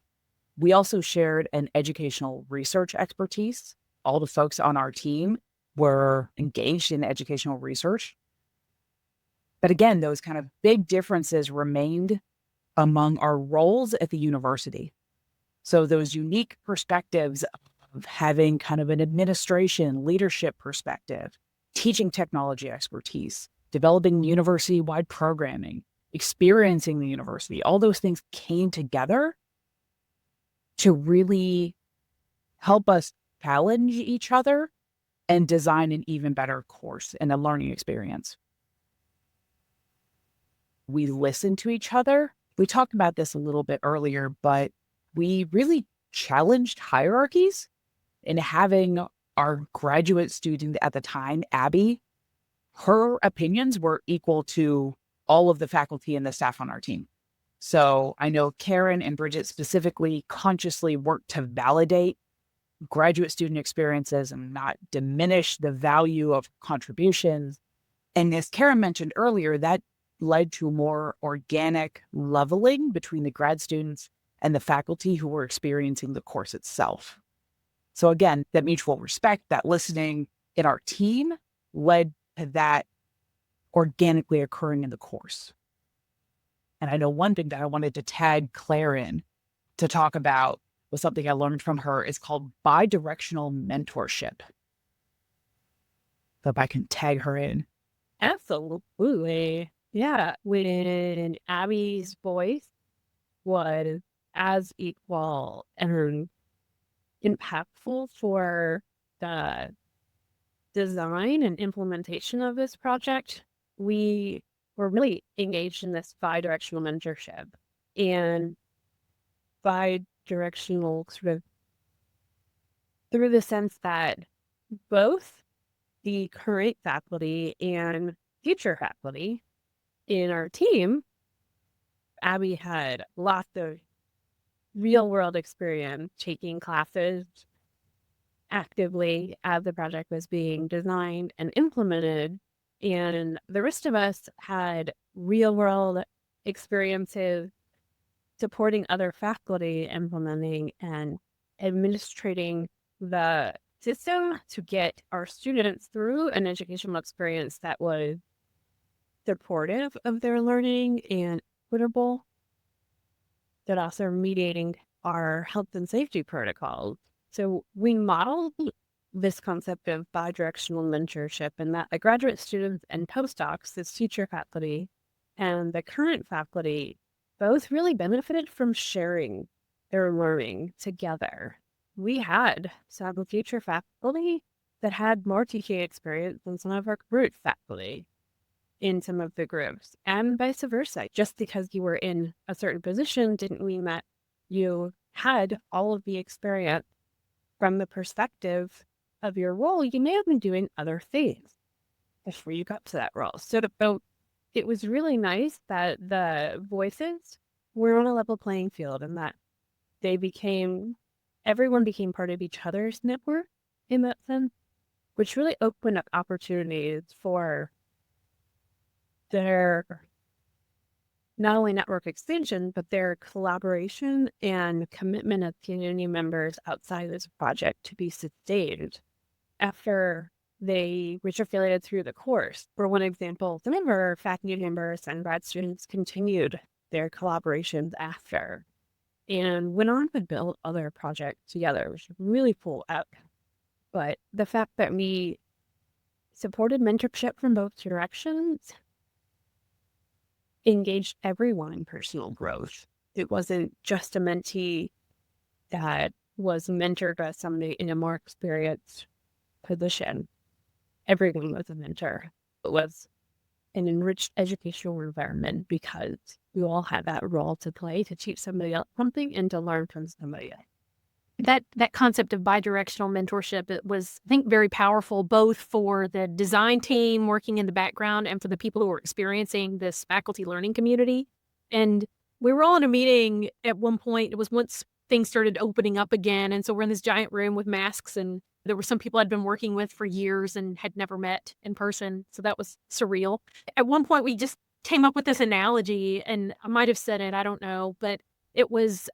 We also shared an educational research expertise. All the folks on our team were engaged in educational research. But again, those kind of big differences remained among our roles at the university. So those unique perspectives of having kind of an administration, leadership perspective, teaching technology expertise, developing university-wide programming, experiencing the university, all those things came together to really help us challenge each other and design an even better course and a learning experience. We listened to each other. We talked about this a little bit earlier, but we really challenged hierarchies in having our graduate student at the time, Abby. Her opinions were equal to all of the faculty and the staff on our team. So I know Karen and Bridget specifically consciously worked to validate graduate student experiences and not diminish the value of contributions. And as Karen mentioned earlier, that led to more organic leveling between the grad students and the faculty who were experiencing the course itself. So again, that mutual respect, that listening in our team led to that organically occurring in the course. And I know one thing that I wanted to tag Claire in to talk about was something I learned from her. Is called bi-directional mentorship. So if I can tag her in. Absolutely. Yeah. When Abby's voice was as equal and impactful for the design and implementation of this project, we were really engaged in this bi-directional mentorship. And bi-directional sort of through the sense that both the current faculty and future faculty in our team, Abby had lots of real world experience taking classes actively as the project was being designed and implemented. And the rest of us had real world experiences supporting other faculty implementing and administrating the system to get our students through an educational experience that was supportive of their learning and equitable, but also mediating our health and safety protocols. So we modeled this concept of bi-directional mentorship, and that the graduate students and postdocs, this future faculty, and the current faculty both really benefited from sharing their learning together. We had some future faculty that had more teaching experience than some of our current faculty in some of the groups, and vice versa. Just because you were in a certain position didn't mean that you had all of the experience from the perspective of your role. You may have been doing other things before you got to that role. So it was really nice that the voices were on a level playing field and that everyone became part of each other's network in that sense, which really opened up opportunities for their not only network extension, but their collaboration and commitment of community members outside this project to be sustained after they matriculated through the course. For one example, some of our faculty members and grad students continued their collaborations after and went on to build other projects together, which is really cool out. But the fact that we supported mentorship from both directions engaged everyone in personal growth. It wasn't just a mentee that was mentored by somebody in a more experienced position. Everyone was a mentor. It was an enriched educational environment because we all had that role to play to teach somebody else something and to learn from somebody else. That concept of bidirectional mentorship, it was, I think, very powerful, both for the design team working in the background and for the people who were experiencing this faculty learning community. And we were all in a meeting at one point. It was once things started opening up again. And so we're in this giant room with masks, and there were some people I'd been working with for years and had never met in person. So that was surreal. At one point, we just came up with this analogy, and I might have said it, I don't know, but it was,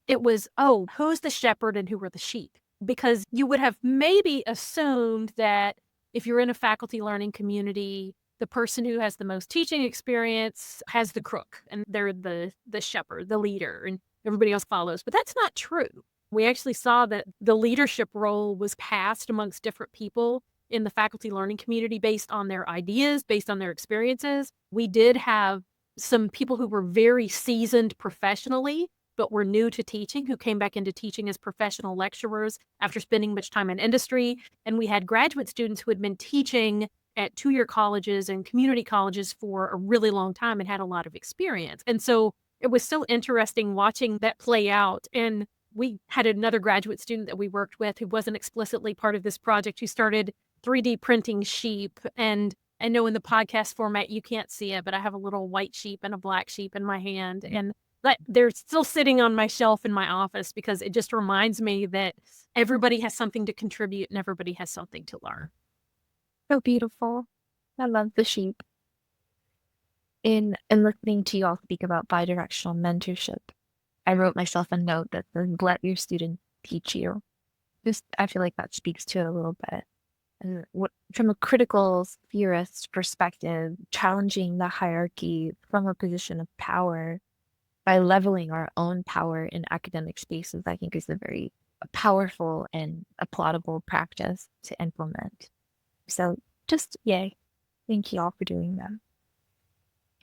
oh, who's the shepherd and who are the sheep? Because you would have maybe assumed that if you're in a faculty learning community, the person who has the most teaching experience has the crook, and they're the shepherd, the leader, and everybody else follows. But that's not true. We actually saw that the leadership role was passed amongst different people in the faculty learning community based on their ideas, based on their experiences. We did have some people who were very seasoned professionally, but were new to teaching, who came back into teaching as professional lecturers after spending much time in industry. And we had graduate students who had been teaching at two-year colleges and community colleges for a really long time and had a lot of experience. And so it was so interesting watching that play out. And we had another graduate student that we worked with who wasn't explicitly part of this project, who started 3D printing sheep. And I know in the podcast format, you can't see it, but I have a little white sheep and a black sheep in my hand. And they're still sitting on my shelf in my office because it just reminds me that everybody has something to contribute and everybody has something to learn. So beautiful. I love the sheep. In listening to you all speak about bidirectional mentorship, I wrote myself a note that says, let your students teach you. I feel like that speaks to it a little bit. And from a critical theorist perspective, challenging the hierarchy from a position of power by leveling our own power in academic spaces, I think is a very powerful and applaudable practice to implement. So just yay. Thank you all for doing that.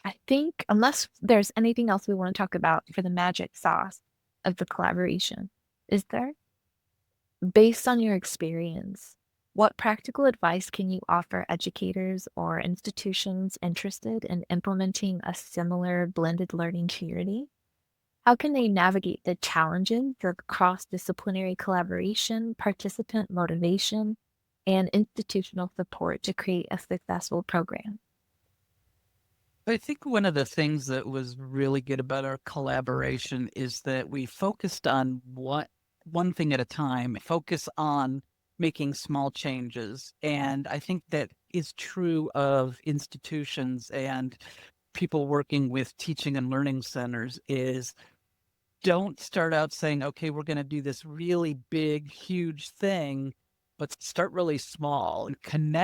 I think unless there's anything else we want to talk about for the magic sauce of the collaboration, is there? Based on your experience, what practical advice can you offer educators or institutions interested in implementing a similar blended learning community? How can they navigate the challenges of cross-disciplinary collaboration, participant motivation, and institutional support to create a successful program? I think one of the things that was really good about our collaboration is that we focused on one thing at a time, focus on making small changes. And I think that is true of institutions and people working with teaching and learning centers. Is don't start out saying, okay, we're going to do this really big, huge thing, but start really small and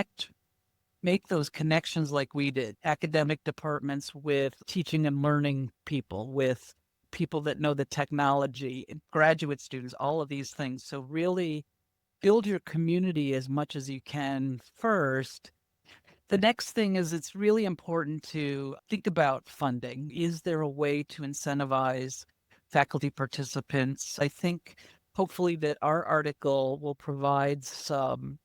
make those connections like we did. Academic departments with teaching and learning people, with people that know the technology, graduate students, all of these things. So really build your community as much as you can first. The next thing is it's really important to think about funding. Is there a way to incentivize faculty participants? I think hopefully that our article will provide some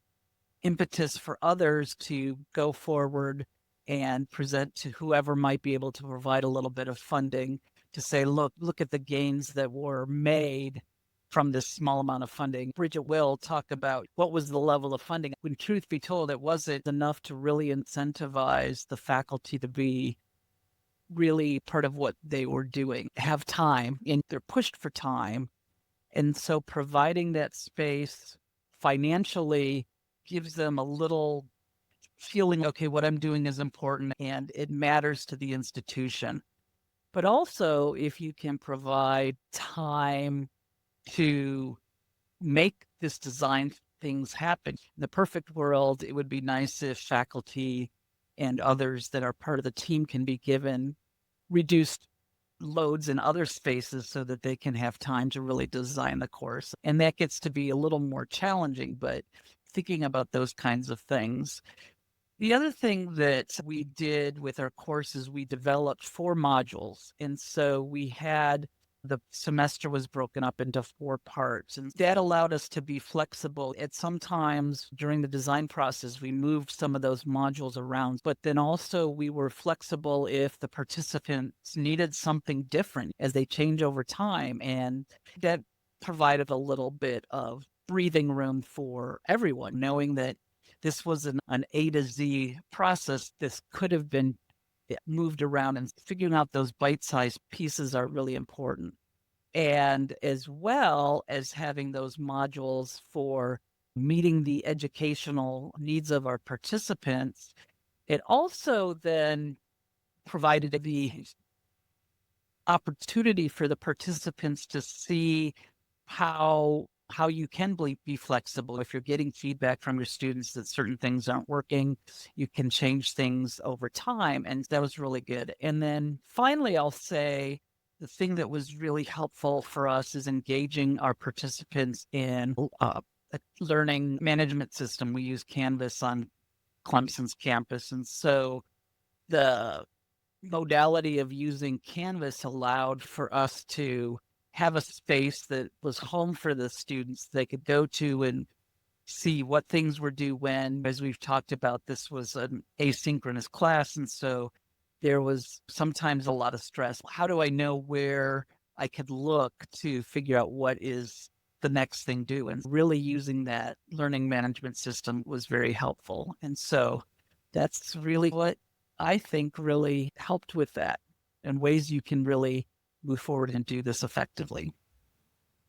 impetus for others to go forward and present to whoever might be able to provide a little bit of funding to say, look at the gains that were made from this small amount of funding. Bridget will talk about what was the level of funding. When truth be told, it wasn't enough to really incentivize the faculty to be really part of what they were doing, have time, and they're pushed for time. And so providing that space financially gives them a little feeling, okay, what I'm doing is important and it matters to the institution. But also, if you can provide time to make this design things happen. In the perfect world, it would be nice if faculty and others that are part of the team can be given reduced loads in other spaces so that they can have time to really design the course. And that gets to be a little more challenging, but thinking about those kinds of things. The other thing that we did with our courses, we developed 4 modules. And so the semester was broken up into 4 parts. And that allowed us to be flexible. Sometimes during the design process, we moved some of those modules around, but then also we were flexible if the participants needed something different as they change over time. And that provided a little bit of breathing room for everyone, knowing that this was an A to Z process. This could have been moved around, and figuring out those bite-sized pieces are really important. And as well as having those modules for meeting the educational needs of our participants, it also then provided the opportunity for the participants to see how you can be flexible. If you're getting feedback from your students that certain things aren't working, you can change things over time. And that was really good. And then finally, I'll say the thing that was really helpful for us is engaging our participants in a learning management system. We use Canvas on Clemson's campus. And so the modality of using Canvas allowed for us to have a space that was home for the students they could go to and see what things were due when. As we've talked about, this was an asynchronous class, and so there was sometimes a lot of stress. How do I know where I could look to figure out what is the next thing due? And really using that learning management system was very helpful. And so that's really what I think really helped with that, and ways you can really move forward and do this effectively.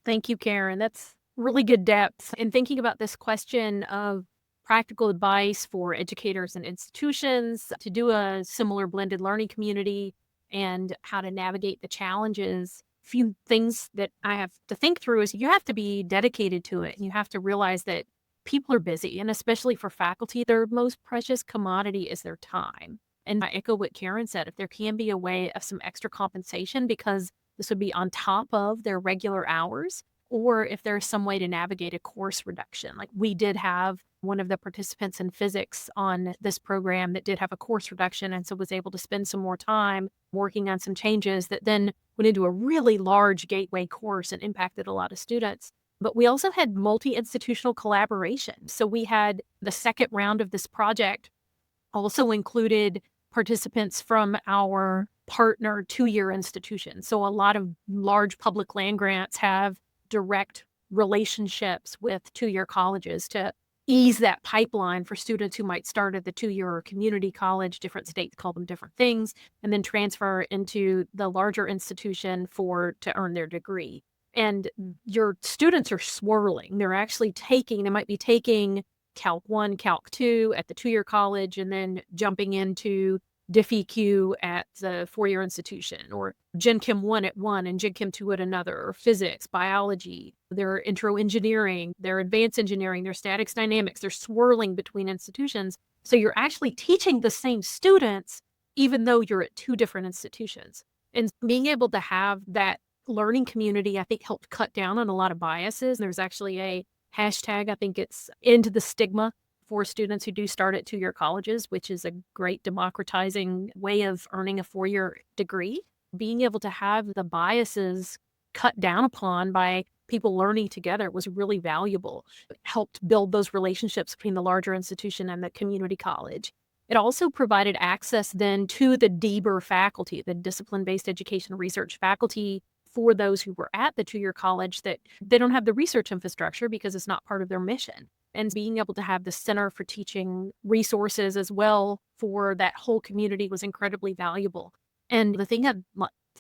Thank you, Karen. That's really good depth. And thinking about this question of practical advice for educators and institutions to do a similar blended learning community and how to navigate the challenges. A few things that I have to think through is you have to be dedicated to it. And you have to realize that people are busy, and especially for faculty, their most precious commodity is their time. And I echo what Karen said, if there can be a way of some extra compensation, because this would be on top of their regular hours, or if there's some way to navigate a course reduction. Like we did have one of the participants in physics on this program that did have a course reduction, and so was able to spend some more time working on some changes that then went into a really large gateway course and impacted a lot of students. But we also had multi-institutional collaboration. So we had the second round of this project also included participants from our partner 2-year institutions. So a lot of large public land grants have direct relationships with 2-year colleges to ease that pipeline for students who might start at the 2-year or community college. Different states call them different things, and then transfer into the larger institution to earn their degree. And your students are swirling. They might be taking Calc 1, Calc 2 at the 2-year college, and then jumping into DiffEQ at the 4-year institution, or Gen Chem 1 at one and Gen Chem 2 at another, or physics, biology, their intro engineering, their advanced engineering, their statics dynamics. They're swirling between institutions. So you're actually teaching the same students, even though you're at 2 different institutions. And being able to have that learning community, I think, helped cut down on a lot of biases. There's actually a hashtag, I think it's End the Stigma, for students who do start at 2-year colleges, which is a great democratizing way of earning a 4-year degree. Being able to have the biases cut down upon by people learning together was really valuable. It helped build those relationships between the larger institution and the community college. It also provided access then to the DBER faculty, the discipline-based education research faculty, for those who were at the two-year college that they don't have the research infrastructure because it's not part of their mission. And being able to have the Center for Teaching resources as well for that whole community was incredibly valuable. And the thing of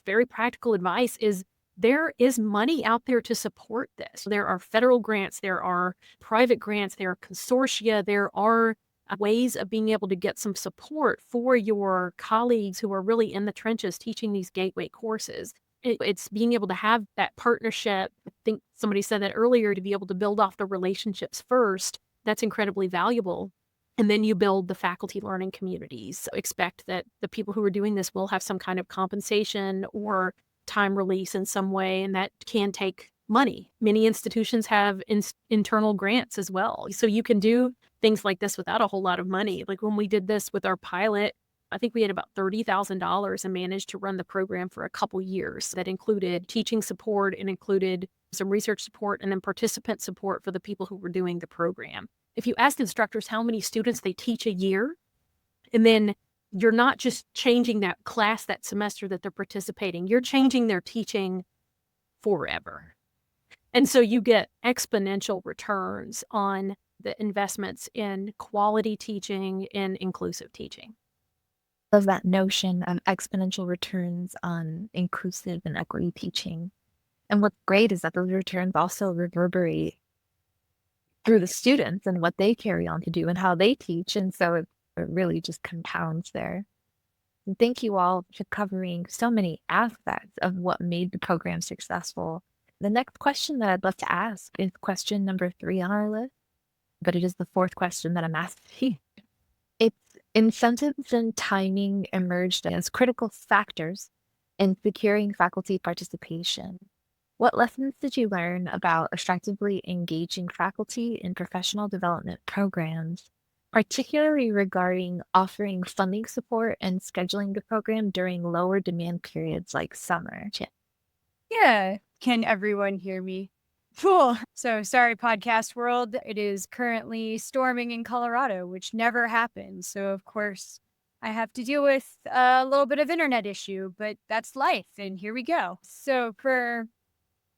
very practical advice is there is money out there to support this. There are federal grants, there are private grants, there are consortia, there are ways of being able to get some support for your colleagues who are really in the trenches teaching these gateway courses. It's being able to have that partnership. I think somebody said that earlier, to be able to build off the relationships first. That's incredibly valuable. And then you build the faculty learning communities. So expect that the people who are doing this will have some kind of compensation or time release in some way, and that can take money. Many institutions have internal grants as well. So you can do things like this without a whole lot of money. Like when we did this with our pilot, I think we had about $30,000 and managed to run the program for a couple years. That included teaching support and included some research support and then participant support for the people who were doing the program. If you ask instructors how many students they teach a year, and then you're not just changing that class that semester that they're participating, you're changing their teaching forever. And so you get exponential returns on the investments in quality teaching and inclusive teaching. Of that notion of exponential returns on inclusive and equity teaching. And what's great is that those returns also reverberate through the students and what they carry on to do and how they teach. And so it really just compounds there. And thank you all for covering so many aspects of what made the program successful. The next question that I'd love to ask is question number 3 on our list, but it is the 4th question that I'm asking. It's incentives and timing emerged as critical factors in securing faculty participation. What lessons did you learn about effectively engaging faculty in professional development programs, particularly regarding offering funding support and scheduling the program during lower demand periods like summer? Yeah. Can everyone hear me? Cool. So sorry, podcast world. It is currently storming in Colorado, which never happens. So of course I have to deal with a little bit of internet issue, but that's life. And here we go. So for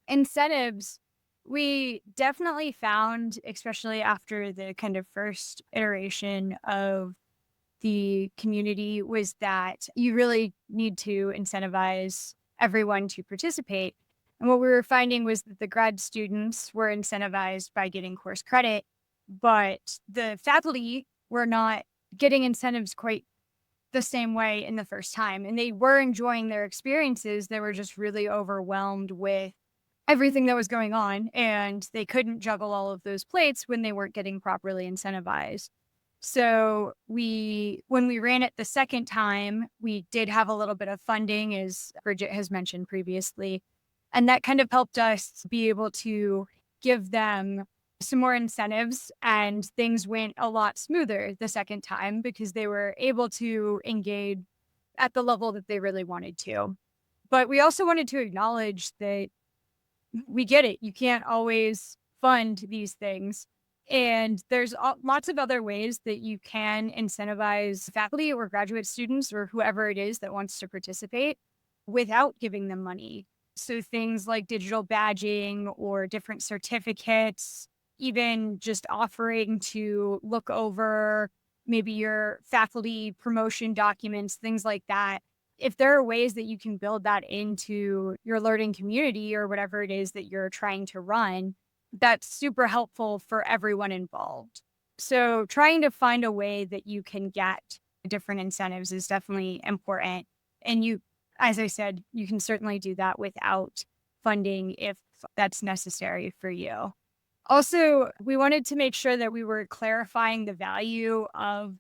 incentives, we definitely found, especially after the kind of first iteration of the community, was that you really need to incentivize everyone to participate. And what we were finding was that the grad students were incentivized by getting course credit, but the faculty were not getting incentives quite the same way in the first time. And they were enjoying their experiences. They were just really overwhelmed with everything that was going on, and they couldn't juggle all of those plates when they weren't getting properly incentivized. So when we ran it the second time, we did have a little bit of funding, as Bridget has mentioned previously. And that kind of helped us be able to give them some more incentives, and things went a lot smoother the second time because they were able to engage at the level that they really wanted to. But we also wanted to acknowledge that we get it. You can't always fund these things. And there's lots of other ways that you can incentivize faculty or graduate students or whoever it is that wants to participate without giving them money. So things like digital badging or different certificates, even just offering to look over maybe your faculty promotion documents, things like that. If there are ways that you can build that into your learning community or whatever it is that you're trying to run, that's super helpful for everyone involved. So trying to find a way that you can get different incentives is definitely important. And you, as I said, you can certainly do that without funding if that's necessary for you. Also, we wanted to make sure that we were clarifying the value of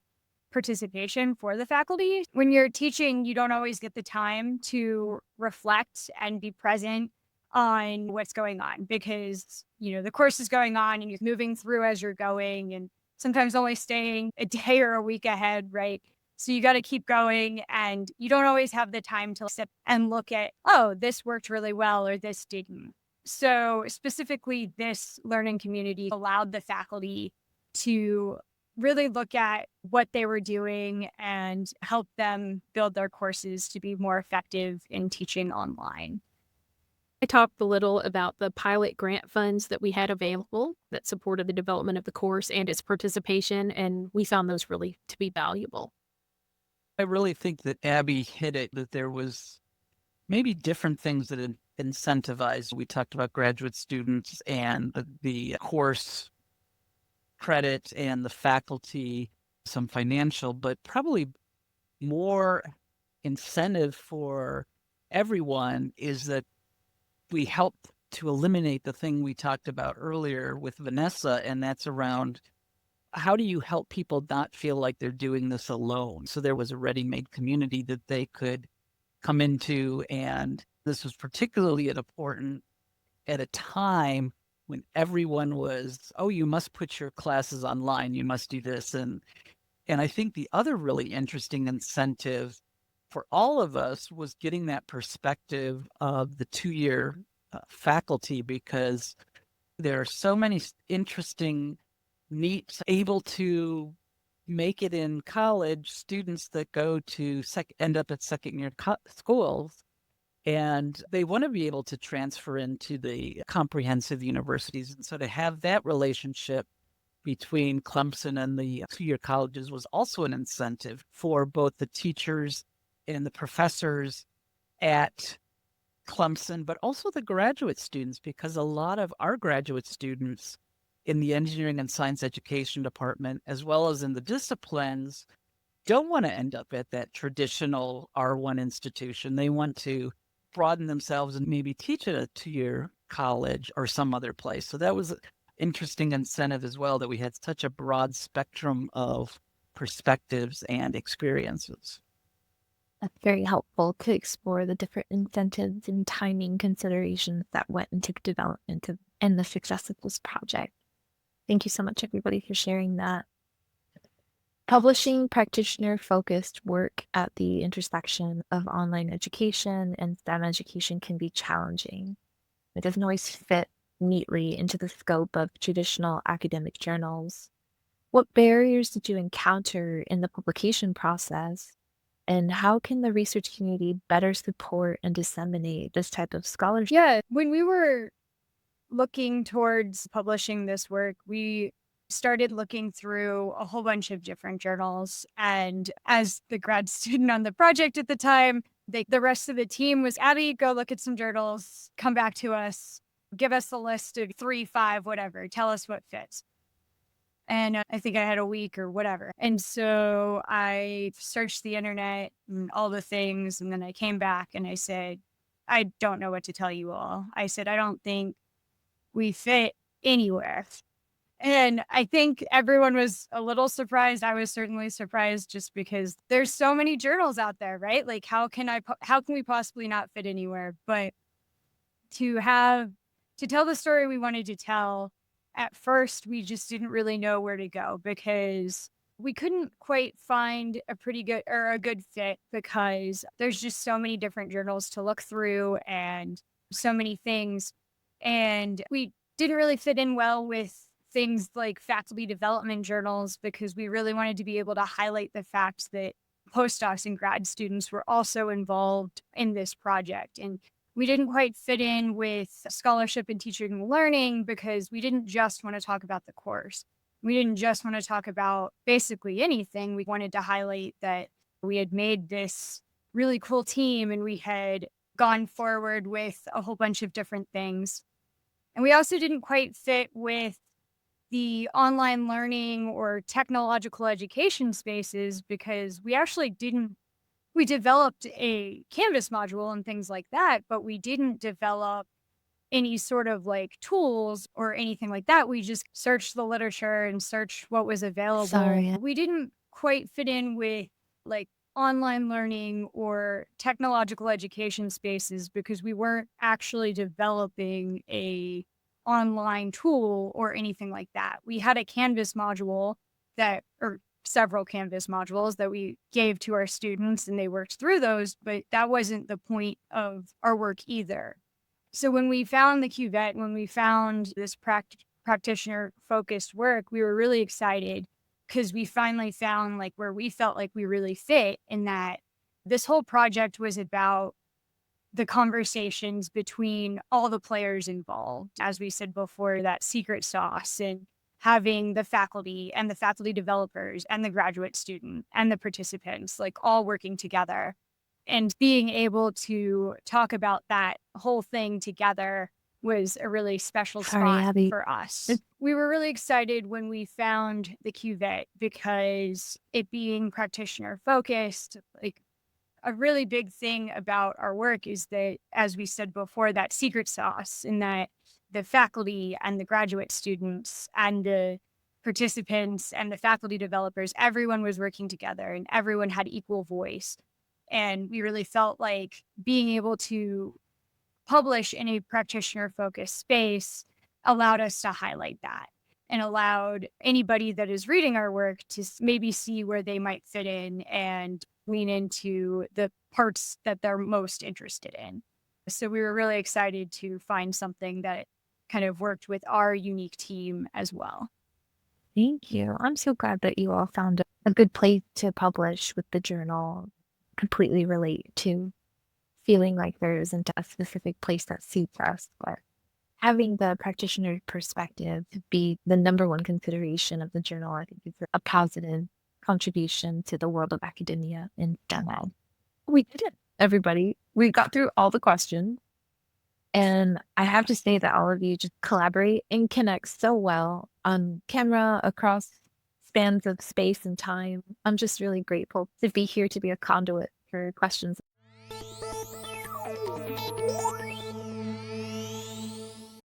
participation for the faculty. When you're teaching, you don't always get the time to reflect and be present on what's going on because, the course is going on and you're moving through as you're going and sometimes only staying a day or a week ahead, right? So you got to keep going and you don't always have the time to sit and look at, oh, this worked really well or this didn't. So specifically, this learning community allowed the faculty to really look at what they were doing and help them build their courses to be more effective in teaching online. I talked a little about the pilot grant funds that we had available that supported the development of the course and its participation, and we found those really to be valuable. I really think that Abby hit it, that there was maybe different things that incentivized. We talked about graduate students and the course credit and the faculty, some financial, but probably more incentive for everyone is that we help to eliminate the thing we talked about earlier with Vanessa, and that's around how do you help people not feel like they're doing this alone? So there was a ready-made community that they could come into, and this was particularly important at a time when everyone was, oh, you must put your classes online, you must do this. And I think the other really interesting incentive for all of us was getting that perspective of the 2-year faculty, because there are so many interesting, neat, able to make it in college students that go to end up at second-year schools, and they want to be able to transfer into the comprehensive universities. And so to have that relationship between Clemson and the 2-year colleges was also an incentive for both the teachers and the professors at Clemson, but also the graduate students, because a lot of our graduate students in the engineering and science education department, as well as in the disciplines, don't want to end up at that traditional R1 institution. They want to broaden themselves and maybe teach at a 2-year college or some other place. So that was an interesting incentive as well, that we had such a broad spectrum of perspectives and experiences. That's very helpful to explore the different incentives and timing considerations that went into the development of and the success of this project. Thank you so much, everybody, for sharing that. Publishing practitioner-focused work at the intersection of online education and STEM education can be challenging. It doesn't always fit neatly into the scope of traditional academic journals. What barriers did you encounter in the publication process? And how can the research community better support and disseminate this type of scholarship? Yeah, when we were looking towards publishing this work, we started looking through a whole bunch of different journals. And as the grad student on the project at the time, the rest of the team was, Abby, go look at some journals, come back to us, give us a list of 3, 5, whatever, tell us what fits. And I think I had a week or whatever. And so I searched the internet and all the things. And then I came back and I said, I don't know what to tell you all. I said, I don't think we fit anywhere. And I think everyone was a little surprised. I was certainly surprised, just because there's so many journals out there, right? Like, how can we possibly not fit anywhere? But to tell the story we wanted to tell, at first, we just didn't really know where to go, because we couldn't quite find a good fit, because there's just so many different journals to look through and so many things. And we didn't really fit in well with things like faculty development journals, because we really wanted to be able to highlight the fact that postdocs and grad students were also involved in this project. And we didn't quite fit in with scholarship and teaching and learning, because we didn't just want to talk about the course. We didn't just want to talk about basically anything. We wanted to highlight that we had made this really cool team and we had gone forward with a whole bunch of different things. And we also didn't quite fit with the online learning or technological education spaces, because we actually we developed a Canvas module and things like that, but we didn't develop any sort of like tools or anything like that. We just searched the literature and searched what was available. Sorry. We didn't quite fit in with like online learning or technological education spaces, because we weren't actually developing a online tool or anything like that. We had a Canvas module or several Canvas modules that we gave to our students, and they worked through those, but that wasn't the point of our work either. So when we found the cuvette, when we found this practitioner-focused work, we were really excited because we finally found like where we felt like we really fit, in that this whole project was about the conversations between all the players involved. As we said before, that secret sauce, and having the faculty and the faculty developers and the graduate student and the participants like all working together, and being able to talk about that whole thing together was a really special Sorry, spot Abby. for us. We were really excited when we found the cuvette because it being practitioner focused, like a really big thing about our work is that, as we said before, that secret sauce, in that the faculty and the graduate students and the participants and the faculty developers, everyone was working together and everyone had equal voice. And we really felt like being able to publish in a practitioner focused space allowed us to highlight that, and allowed anybody that is reading our work to maybe see where they might fit in and lean into the parts that they're most interested in. So we were really excited to find something that kind of worked with our unique team as well. Thank you. I'm so glad that you all found a good place to publish with the journal. Completely relate to feeling like there isn't a specific place that suits us, but having the practitioner perspective be the number one consideration of the journal, I think, is a positive contribution to the world of academia in general. We did it, everybody. We got through all the questions. And I have to say that all of you just collaborate and connect so well on camera across spans of space and time. I'm just really grateful to be here to be a conduit for questions